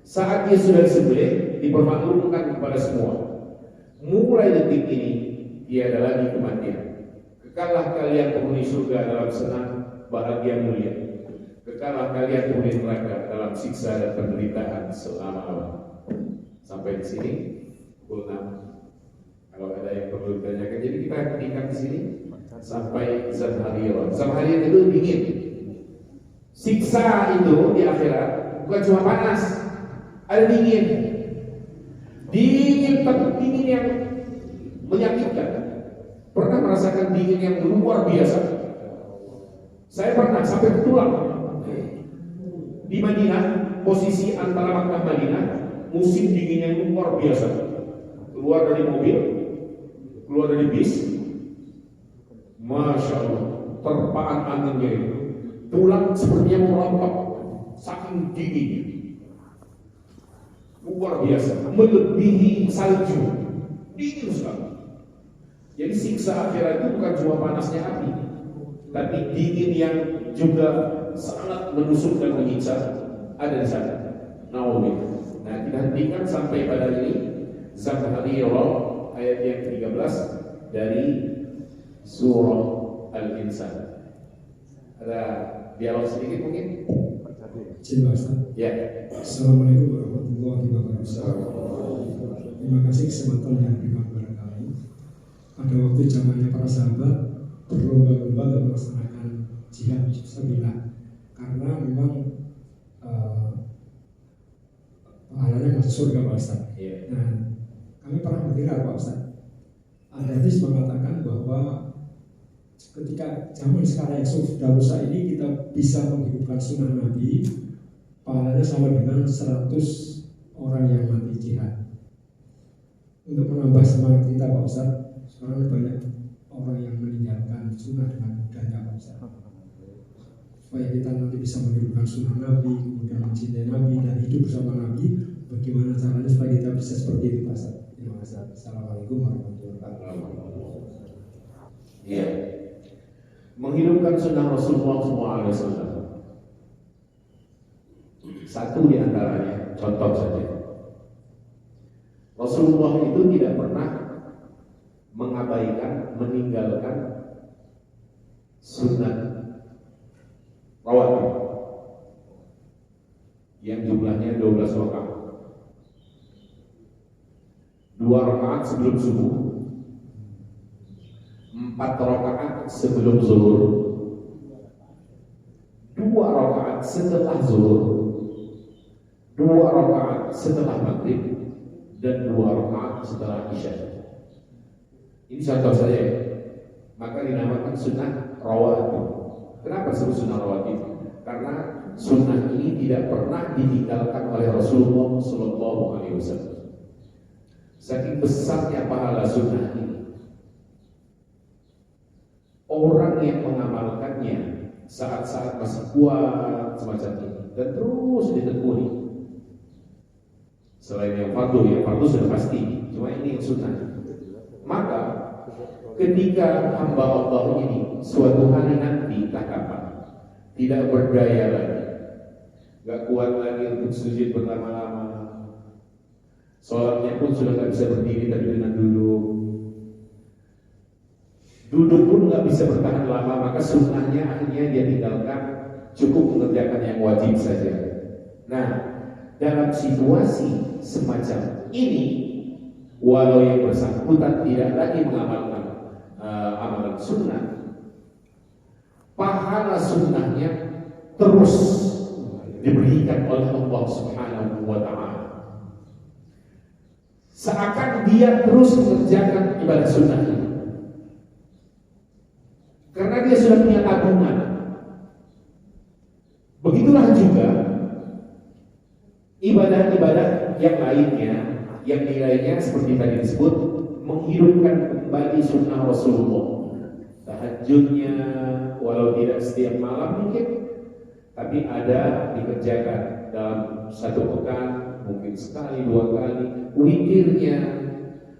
Saat dia sudah disembelih, dipermaklumkan kepada semua. Mulai detik ini, tiada lagi kematian. Kekallah kalian penghuni surga dalam senang, bahagia, mulia. Kekallah kalian penghuni neraka dalam siksa dan penderitaan selama-lamanya. Sampai di sini pukul 6. Kalau ada yang perlu ditanyakan, jadi kita tingkat di sini sampai Zamhariyah. Zamhariyah itu dingin. Siksa itu di akhirat bukan cuma panas, ada dingin. Dingin, tapi dingin yang menyakitkan. Pernah merasakan dingin yang luar biasa? Saya pernah sampai ke tulang. Di Madinah, posisi antara Makkah Madinah, musim dingin yang luar biasa. Keluar dari mobil, keluar dari bis, Masya Allah, terpaan anginnya itu, tulang sepertinya merontok, saking dinginnya, luar biasa, melebihi salju, dingin sekali. Jadi siksa akhirat itu bukan cuma panasnya api, tapi dingin yang juga sangat menusuk dan menyiksa ada di sana. Nah, kita hentikan sampai pada ini. Zamhariyah ayat yang ke-13 dari surah Al-Insan. Ada dialog sedikit mungkin? Ya. Assalamualaikum warahmatullahi wabarakatuh. Terima kasih kesempatan yang diberikan kepada kami. Pada waktu zamannya para sahabat berlomba-lomba dalam melaksanakan jihad fisabilillah, karena memang pahalanya masuk surga Pak Ustaz. Nah, kami pernah mendengar Pak Ustaz, ada hadis mengatakan bahwa ketika zaman sekarang yang sudah rusak ini kita bisa menghidupkan sunnah Nabi, pahalanya sama dengan 100 orang yang mati jihad. Untuk menambah semangat kita Pak Ustaz, sekarang banyak orang yang meninggalkan sunnah dengan mudahnya Pak Ustaz. Supaya kita nanti bisa menghidupkan sunnah Nabi, kemudian mencintai Nabi dan hidup bersama Nabi, bagaimana caranya supaya kita bisa seperti itu Pak Ustaz? Terima kasih. Assalamualaikum warahmatullahi wabarakatuh. Iya. Menghidupkan sunnah Rasulullah SAW. Satu di antaranya, contoh saja. Rasulullah itu tidak pernah mengabaikan, meninggalkan sunnah rawatib yang jumlahnya 12 rakaat. 2 rakaat sebelum subuh, 4 rakaat sebelum zuhur, 2 rakaat setelah zuhur, 2 rakaat setelah maghrib, dan 2 rakaat setelah isya. Ini contoh saja ya. Maka dinamakan sunnah rawatib. Kenapa disebut sunnah rawatib? Karena sunnah ini tidak pernah ditinggalkan oleh Rasulullah SAW. Saking besarnya pahala sunnah ini, orang yang mengamalkannya saat-saat masih kuat semacam ini dan terus ditekuni. Selain yang fardu sudah pasti, cuma ini yang sunnah. Maka ketika hamba Allah ini suatu hari nanti tak kapan tidak berdaya lagi, gak kuat lagi untuk sujud berlama-lama, sholatnya pun sudah gak bisa berdiri tapi dengan duduk pun gak bisa bertahan lama, maka sunnahnya akhirnya dia tinggalkan, cukup mengerjakan yang wajib saja. Nah, dalam situasi semacam ini, walau yang bersangkutan tidak lagi mengamalkan amalan sunnah, pahala sunnahnya terus diberikan oleh Allah Subhanahu wa Ta'ala. Seakan dia terus mengerjakan ibadah sunnah ini, karena dia sudah punya tabungan. Begitulah juga ibadah-ibadah yang lainnya, yang nilainya seperti tadi disebut menghidupkan kembali sunnah Rasulullah. Tahajudnya walau tidak setiap malam mungkin, tapi ada dikerjakan dalam satu pekan, mungkin sekali dua kali. Witirnya,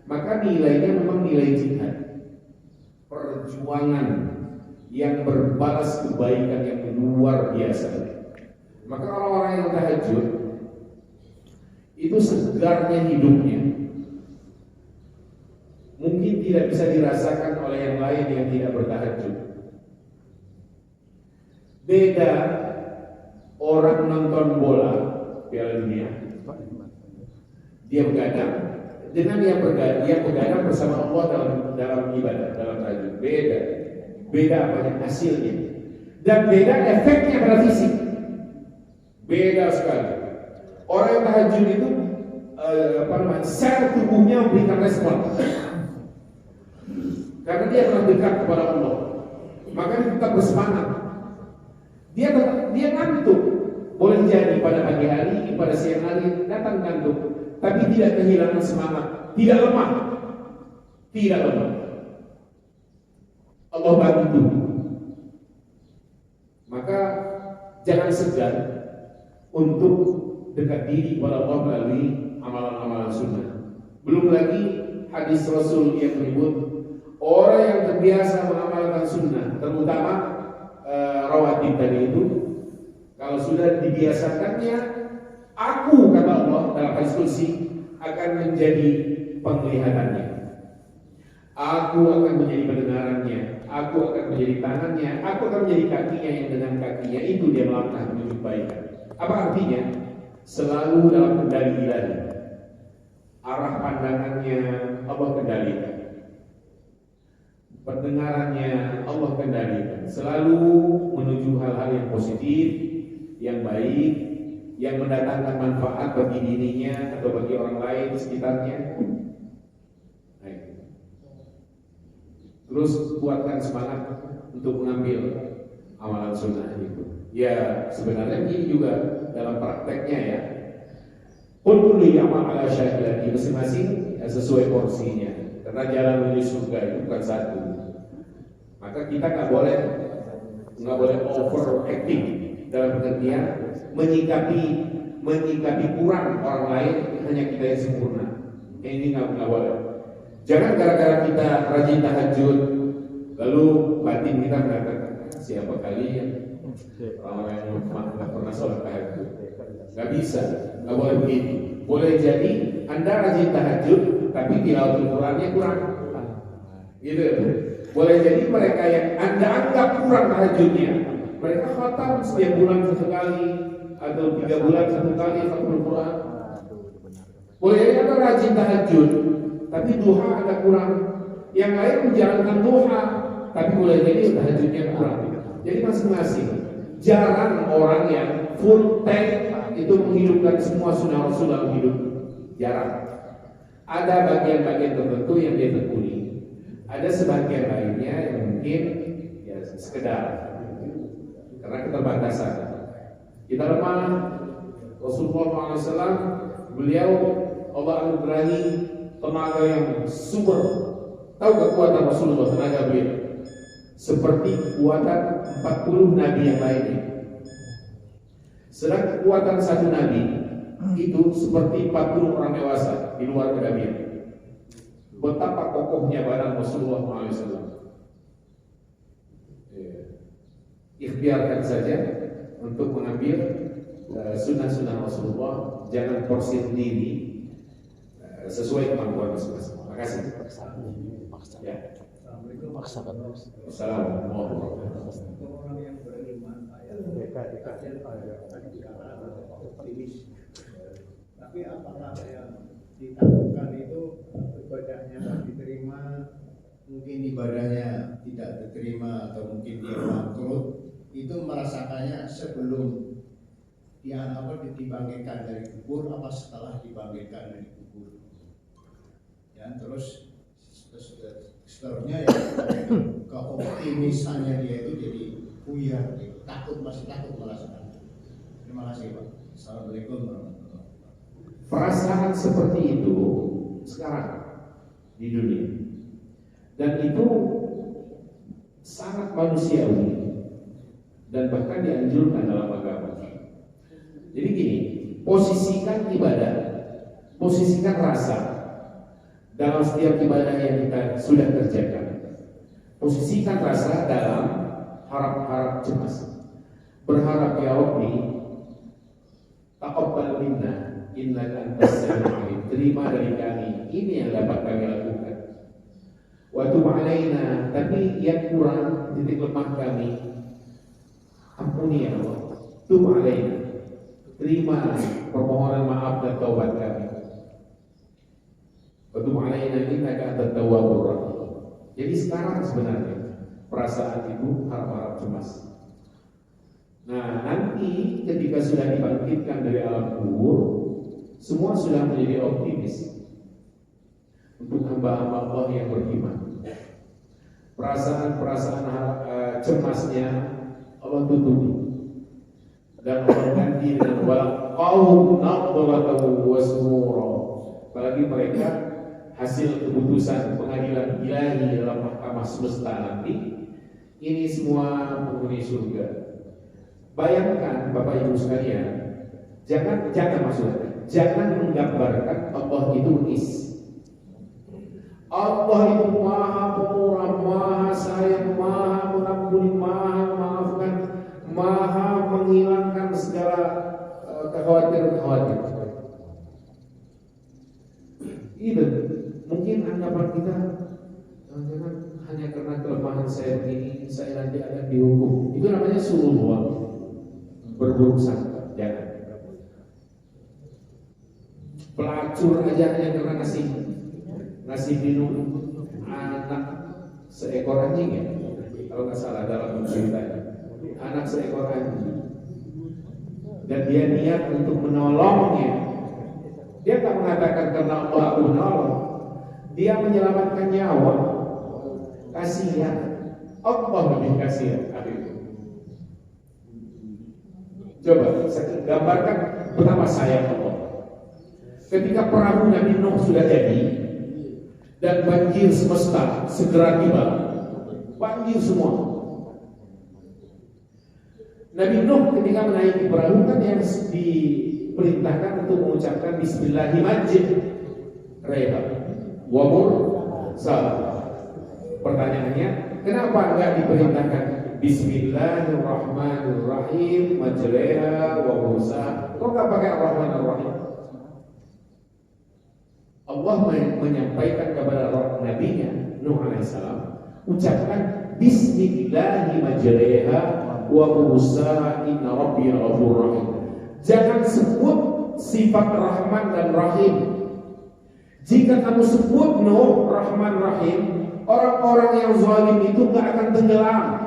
maka nilainya memang nilai jihad, perjuangan yang berbalas kebaikan yang luar biasa. Maka orang-orang yang tahajud itu segarnya hidupnya mungkin tidak bisa dirasakan oleh yang lain yang tidak bertahajud. Beda orang nonton bola Piala Dunia, dia begadang dengan dia begadang bersama Allah dalam ibadah, dalam tahajud. Beda banyak hasilnya, dan beda efeknya pada fisik. Beda sekali. Orang yang tahajud itu sel tubuhnya memberikan respon karena dia telah dekat kepada Allah, maka dia tetap bersemangat. Dia ngantuk, boleh jadi pada pagi hari, pada siang hari datang ngantuk, tapi tidak kehilangan semangat, tidak lemah. Allah bantu. Maka jangan segan untuk dekat diri kepada Allah melalui amalan-amalan sunnah. Belum lagi hadis Rasul yang menyebut orang yang terbiasa mengamalkan sunnah, terutama rawatib tadi itu, kalau sudah dibiasakannya, aku kata Allah dalam hadis qudsi akan menjadi penglihatannya, aku akan menjadi pendengarannya, aku akan menjadi tangannya, aku akan menjadi kakinya, yang dengan kakinya itu dia melangkah menuju kebaikan. Apa artinya? Selalu dalam kendali ilahi. Arah pandangannya Allah kendalikan, pendengarannya Allah kendalikan, selalu menuju hal-hal yang positif, yang baik, yang mendatangkan manfaat bagi dirinya atau bagi orang lain di sekitarnya. Terus kuatkan semangat untuk mengambil amalan sunnah itu. Ya, sebenarnya ini juga dalam prakteknya ya. Kullu ya'mal ala syakilati, masing-masing sesuai porsinya. Karena jalan menuju surga itu bukan satu. Maka kita nggak boleh overacting dalam pengertian menyikapi kurang orang lain, hanya kita yang sempurna. Ini nggak boleh. Jangan gara-gara kita rajin tahajud lalu batin kita mengatakan siapa kalian orang yang nggak pernah sholat tahajud. Nggak bisa, nggak boleh begitu. Boleh jadi Anda rajin tahajud tapi tilawah Qurannya kurang, gitu. Boleh jadi mereka yang Anda anggap kurang tahajudnya, mereka khatam setiap bulan sekali atau 3 bulan 1 kali khatam Quran. Boleh jadi Anda rajin tahajud tapi duha Anda kurang, yang lain menjalankan duha tapi boleh jadi tahajudnya kurang. Jadi masing-masing. Jarang orang yang full tank itu menghidupkan semua sunnah Rasul dalam hidup. Jarang. Ada bagian-bagian tertentu yang dia tekuni. Ada sebagian lainnya yang mungkin ya sekedar karena keterbatasan. Kita lemah. Rasulullah SAW, beliau Allah anugerahi tenaga yang super. Tahu kekuatan Rasulullah, tenaga beliau seperti kekuatan 40 nabi yang lainnya. Sedang kekuatan satu nabi itu seperti 40 orang dewasa di luar kenabian. Betapa kokohnya badan Rasulullah SAW. Ikhtiarkan saja untuk mengambil sunnah-sunnah Rasulullah, jangan porsir diri, sesuai kemampuan masing-masing. Terima kasih. Ya. Paksakan terus. Assalamualaikum warahmatullahi wabarakatuh. Untuk orang yang beriman, optimis. Tapi apakah yang ditakutkan itu ibadahnya diterima, mungkin ibadahnya tidak diterima atau mungkin dia bangkrut, itu merasakannya sebelum dibangkitkan dari kubur apa setelah dibangkitkan dari kubur. Ya, terus seterusnya ya keoptimisannya dia itu jadi buyar, masih takut merasakan. Terima kasih Pak. Assalamualaikum warahmatullahi wabarakatuh. Perasaan seperti itu sekarang di dunia, dan itu sangat manusiawi dan bahkan dianjurkan dalam agama. Jadi gini, posisikan ibadah, posisikan rasa dalam setiap ibadah yang kita sudah kerjakan. Posisikan rasa dalam harap-harap cemas. Berharap ya Rabbi, taqabbal minna innaka antas samiul alim. Terima dari kami, ini yang dapat kami lakukan. Wa tub alaina, tapi yang kurang, titik lemah kami, ampuni ya Allah. Tub alaina, terima permohonan maaf dan taubat kami. Wa tub alaina innaka antat tawwabur rahim. Jadi sekarang sebenarnya perasaan itu harap-harap cemas. Nah, nanti ketika sudah dibangkitkan dari alam kubur, semua sudah menjadi optimis untuk hamba-hamba Allah yang beriman. Perasaan-perasaan cemasnya Allah tutupi dan Allah ganti dengan walaqaw naqdatan wasmura. Apalagi mereka hasil keputusan pengadilan ilahi dalam mahkamah semesta nanti, ini semua penghuni surga. Bayangkan Bapak Ibu sekalian, jangan menggambarkan Allah itu is. Allah itu maha pemurah, maha sayang, maha mengampuni, maha memaafkan, maha menghilangkan segala kekhawatiran. Itu mungkin anggapan kita, jangan hanya karena kelemahan saya begini, saya nanti akan dihukum. Itu namanya sulul, berburuk sangka. Jangan. Pelacur aja hanya karena ngasih minum anak seekor anjing ya, kalau nggak salah dalam ceritanya, anak seekor anjing, dan dia niat untuk menolongnya. Dia tak mengatakan karena Allah menolong, dia menyelamatkan nyawa. Kasihan, Allah lebih kasihan. Coba saya gambarkan betapa sayang Allah. Ketika perahu Nabi Nuh sudah jadi dan banjir semesta segera tiba, banjir semua. Nabi Nuh ketika menaiki perahu kan yang diperintahkan untuk mengucapkan Bismillahirrahmanirrahim wa mursalah. Pertanyaannya, kenapa enggak diperintahkan Bismillahirrahmanirrahim majreha wa mursalah? Kok enggak pakai Ar-Rahmanir-Rahim? Allah menyampaikan kepada nabinya Nuh alaihissalam, ucapkan Bismillahi majreha wa mursalah inna rabbi ghafurur rahim. Jangan sebut sifat Rahman dan Rahim. Jika kamu sebut Nuh Rahman Rahim, orang-orang yang zalim itu gak akan tenggelam,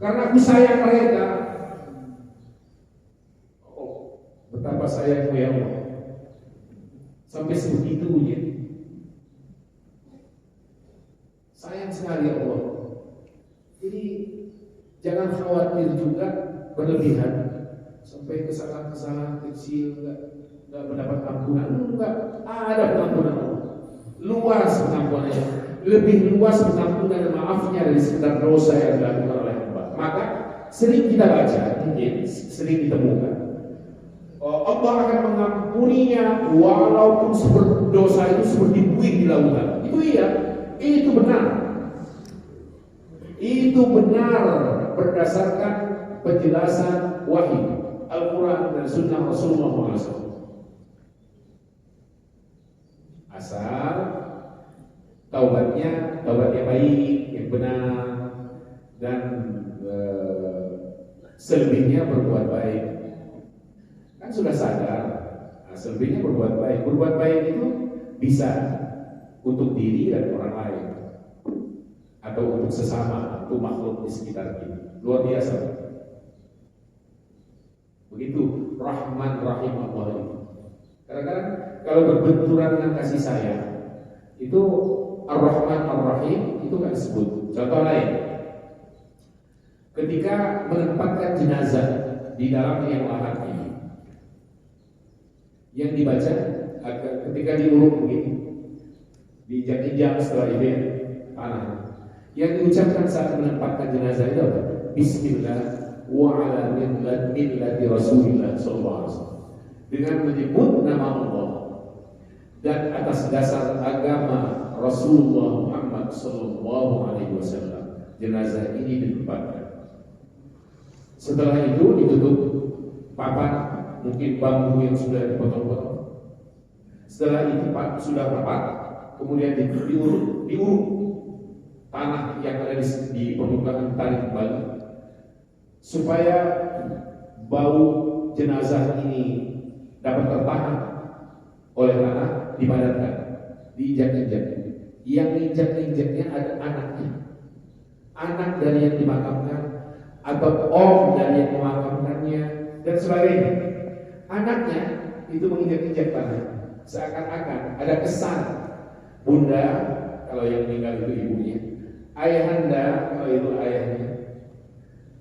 karena aku sayang mereka. Oh, betapa sayangmu ya Allah, sampai sebegitunya. sekali Allah. Jadi jangan khawatir juga berlebihan sampai kesalahan-kesalahan kecil nggak mendapat ampunan. Enggak, ada pengampunan Allah. Luas pengampunannya, lebih luas pengampunan dan maafnya dari sekedar dosa yang dilakukan oleh hamba. Maka sering kita baca, mungkin sering ditemukan, Allah akan mengampuninya walaupun dosa itu seperti buih di lautan. Itu iya, itu benar. Itu benar berdasarkan penjelasan wahyu Al-Quran dan Sunnah Rasulullah SAW. Asal taubatnya baik, yang benar, dan selebihnya berbuat baik. Kan sudah sadar, selebihnya berbuat baik. Berbuat baik itu bisa untuk diri dan orang lain, atau untuk sesama, untuk makhluk di sekitar kita. Luar biasa. Begitu Rahman Rahim Allah itu. Kadang-kadang kalau berbenturan dengan kasih sayang, itu Ar-Rahman Ar-Rahim itu kan disebut. Contoh lain, ketika menempatkan jenazah di dalam liang lahat ini, yang dibaca ketika diuruk begini, diinjak-injak setelah itu ya, tanah. Yang diucapkan saat menempatkan jenazah itu apa? Bismillah wa ala millati Rasulillah sallallahu alaihi wasallam. Dengan menyebut nama Allah dan atas dasar agama Rasulullah Muhammad sallallahu alaihi wasallam, jenazah ini ditempatkan. Setelah itu ditutup papan, mungkin bambu yang sudah dipotong-potong. Setelah itu sudah rapat, kemudian diuruk tanah yang ada di permukaan tanah kembali, supaya bau jenazah ini dapat tertahan oleh tanah, dipadatkan, diinjak-injak. Yang injak-injaknya ada anaknya, anak dari yang dimakamkan atau om dari yang memakamkannya dan sebagainya. Anaknya itu menginjak-injak tanah, seakan-akan ada kesan bunda kalau yang meninggal itu ibunya, ayahanda kalau itu ayahnya,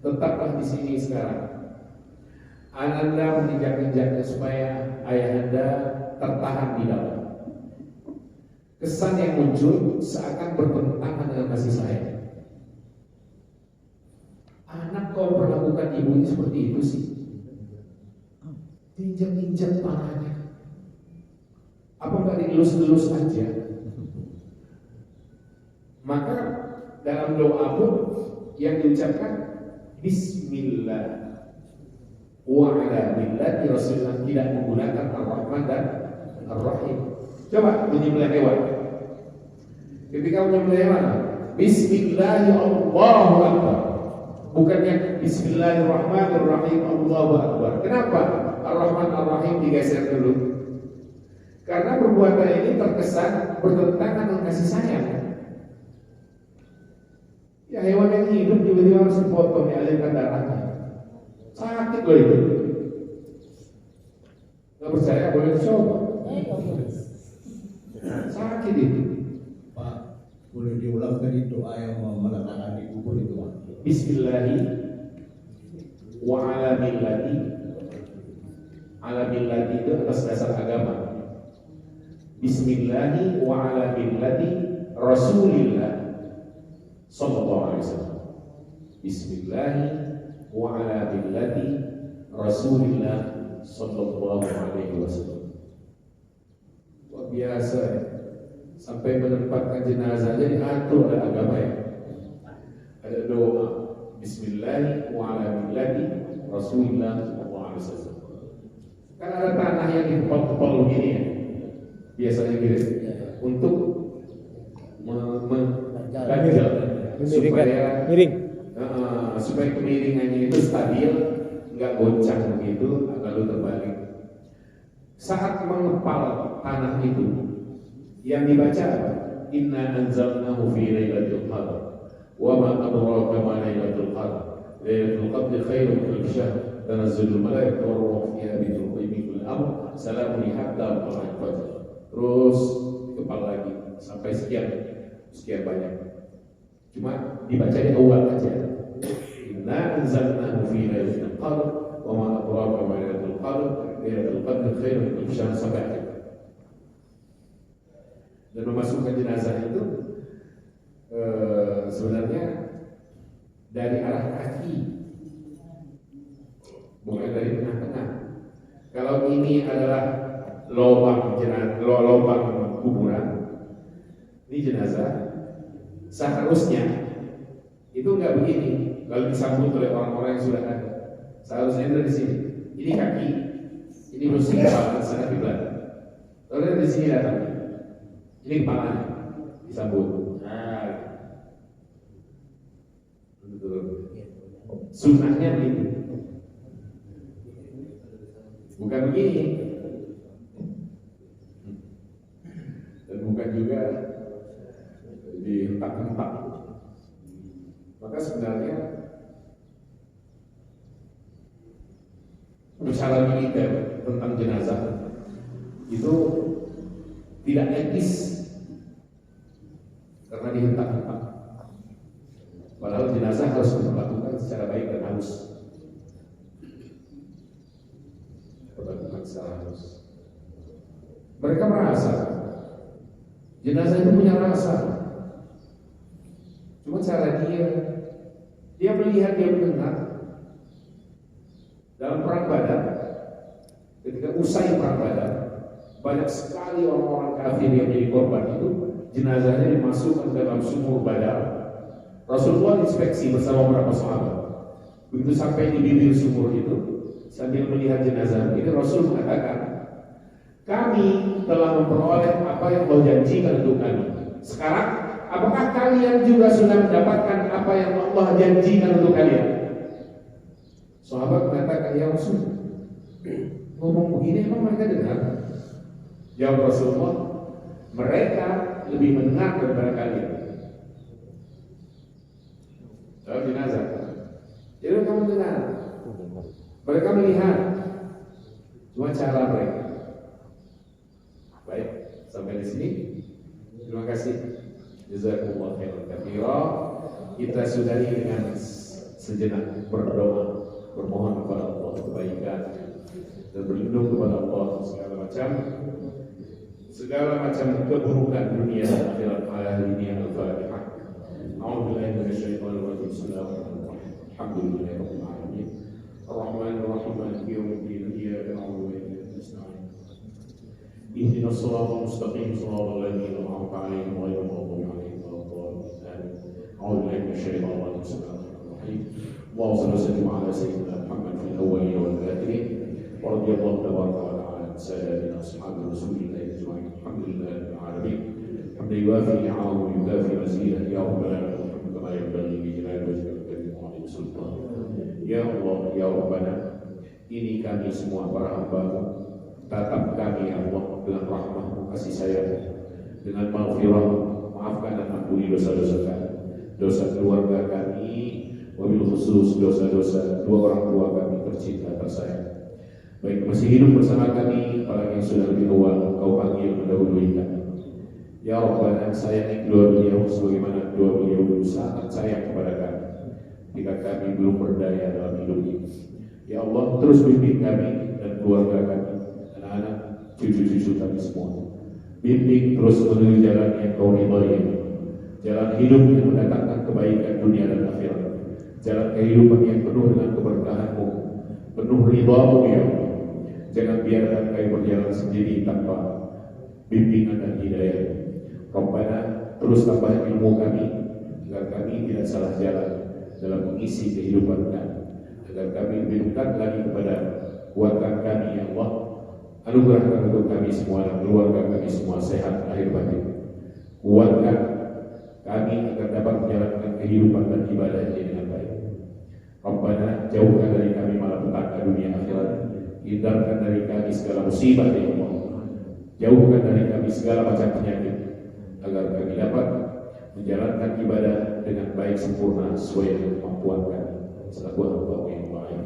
tetaplah di sini sekarang. Ananda menginjak-injaknya supaya ayahanda tertahan di dalam. Kesan yang muncul seakan bertentangan dengan kasih sayang. Anak kau perlakukan ibunya seperti itu sih, diinjak-injak tangannya. Apa nggak dilus-lus aja? Maka dalam doa pun yang diucapkan Bismillah wa ala millati Rasulullah, tidak menggunakan Ar-Rahman dan Ar-Rahim. Coba menyembelih hewan. Ketika menyembelih hewan, Bismillah Allahu Akbar, bukannya Bismillahirrahmanirrahim Allahu Akbar. Kenapa Ar-Rahman Ar-Rahim digeser dulu? Karena perbuatan ini terkesan bertentangan dengan kasih sayang. Ya, hewan yang hidup tiba-tiba harus dipotong, dialirkan darahnya. Sakit loh itu. Gak percaya boleh dicoba. Sakit itu. Pak, boleh diulang tadi doa yang meletakkan di kubur itu, Pak? Bismillahi wa ala millati. Ala millati itu atas dasar agama. Bismillahi wa ala millati Rasulillah sallallahu alaihi wasallam. Bismillahi wa ala millati Rasulillah sallallahu alaihi wasallam. Luar biasa ya. Sampai menempatkan jenazah jadi diatur ada agama ya. Ada doa Bismillahi wa ala millati Rasulillah sallallahu alaihi wasallam. Kan ada tanah yang dipel-pel begini ya, biasanya gitu untuk mengganjal supaya miring. Supaya kemiringannya itu stabil, nggak goncang begitu, lalu terbalik. Saat mengepal tanah itu, yang dibaca apa? Inna anzalnahu fi lailatul qadr, wa ma adraka ma lailatul qadr. Lailatul qadr khairun min alf shahr, tanazzalul malaikatu war ruh fiha bi kulli amr, salamun hatta matla'il fajr. Terus kepal lagi sampai sekian banyak. Cuma dibaca di awal aja. Inna anzalnahu fi lailatul qadr wa ma adraka ma lailatul qadr. Lailatul qadr khairun min alf syahr sampai akhir. Dan memasukkan jenazah itu sebenarnya dari arah kaki, bukan dari tengah-tengah. Kalau ini adalah lubang kuburan, ini jenazah, seharusnya itu nggak begini. Kalau disambut oleh orang-orang yang sudah ada, seharusnya dari sini. Ini kaki, ini bersih kepala, sana kiblat. Lalu dari sini datang, ini kepalanya disambut. Nah, sunnahnya begitu, bukan begini, dan bukan juga dihentak-hentak. Maka sebenarnya bicara militer tentang jenazah itu tidak etis karena dihentak-hentak. Padahal jenazah harus diperlakukan secara baik dan halus. Perlakukan secara halus. Mereka merasa jenazah itu punya rasa. Cuma cara dia melihat, dia mendengar. Dalam perang Badar, ketika usai perang Badar, banyak sekali orang-orang kafir yang menjadi korban itu, jenazahnya dimasukkan ke dalam sumur Badar. Rasulullah inspeksi bersama beberapa sahabat. Begitu sampai di bibir sumur itu, sambil melihat jenazah ini, Rasul mengatakan, kami telah memperoleh apa yang Allah janjikan untuk kami. Sekarang, apakah kalian juga sudah mendapatkan apa yang Allah janjikan untuk kalian? Sahabat mengatakan, ya Rasul, ngomong begini emang mereka dengar? Jawab Rasulullah, mereka lebih mendengar daripada kalian. Dalam jenazah, jadi kamu dengar, mereka melihat, cuma cara mereka. Baik, sampai di sini. Terima kasih. Jazakumullah khairan katsira. Kita sudahi dengan sejenak berdoa, bermohon kepada Allah kebaikan dan berlindung kepada Allah segala macam keburukan dunia dan akhirat. Ini al-Fatihah. A'udzubillahi minasyaitonir rajim. Bismillahirrahmanirrahim. Alhamdulillahirabbil alamin. Ar-Rahmanir Rahim. Maliki yaumiddin. Iyyaka na'budu wa iyyaka nasta'in. Ihdinas siratal mustaqim. Shiratal ladzina an'amta 'alaihim ghairil maghdubi 'alaihim waladdallin. A'udzubillahi minasyaitonir rajim. Bismillahirrahmanirrahim. Allahumma shalli ala sayyidina Muhammad fil awwalin wal akhirin. Wa radiyallahu tabaraka wa ta'ala an sayyidina ashabi Rasulillah ajma'in. Alhamdulillahil alamin. حمد يوافي نعمه ويكافي مزيدا يا ربنا الحمد كما ينبغي بجلال وجهك الكريم وعظيم سلطانك. Ya Allah, ya Rabbana, ini kami semua para hamba-Mu, tatap kami ya Allah dengan rahmat-Mu, kasih sayang, dengan maghfirah, maafkan dan ampuni dosa-dosa kami, dosa keluarga kami, wabil khusus dosa-dosa dua orang tua kami tercinta tersayang. Baik masih hidup bersama kami, apalagi yang sudah lebih tua, Kau panggil mendahului kami. Ya Rabbana, sayangi kedua beliau sebagaimana kedua beliau dulu sangat sayang kepada kami ketika kami belum berdaya dalam hidup ini. Ya Allah, terus bimbing kami dan keluarga kami, anak-anak, cucu-cucu kami semua. Bimbing terus menuju jalan yang Kau ridhai, jalan hidup yang mendatangkan kebaikan dunia dan akhirat, jalan kehidupan yang penuh dengan keberkahan-Mu, penuh ridha-Mu ya Allah. Jangan biarkan kami berjalan sendiri tanpa bimbingan dan hidayah. Rabbana, terus tambah ilmu kami agar kami tidak salah jalan dalam mengisi kehidupan kami, agar kami lebih dekat lagi kepada kuatkan kami ya Allah. Anugerahkan untuk kami semua dan keluarga kami semua sehat lahir batin. Kuatkan kami agar dapat menjalankan kehidupan dan ibadah ini dengan baik. Rabbana, jauhkan dari kami malapetaka dunia akhirat. Hindarkan dari kami segala musibah ya Allah. Jauhkan dari kami segala macam penyakit, agar kami dapat menjalankan ibadah dengan baik sempurna sesuai dengan kemampuan kami selaku hamba-Mu yang baik.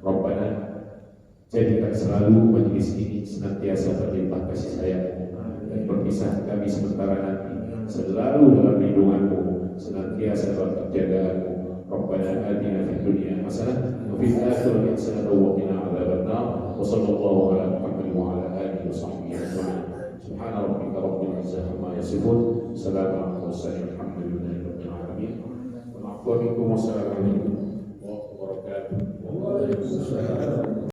Rabbana, jadikan selalu majelis ini senantiasa berlimpah kasih sayang-Mu, dan perpisahan kami sementara nanti selalu dalam lindungan-Mu, senantiasa حسنة وفي الآخرة حسنة وقنا عذاب النار وصلى الله على محمد وعلى آله وصحبه أجمعين سبحان ربك رب العزة عما يصفون سلام على المرسلين الحمد لله رب العالمين والعفو منكم والسلام عليكم ورحمة الله وبركاته.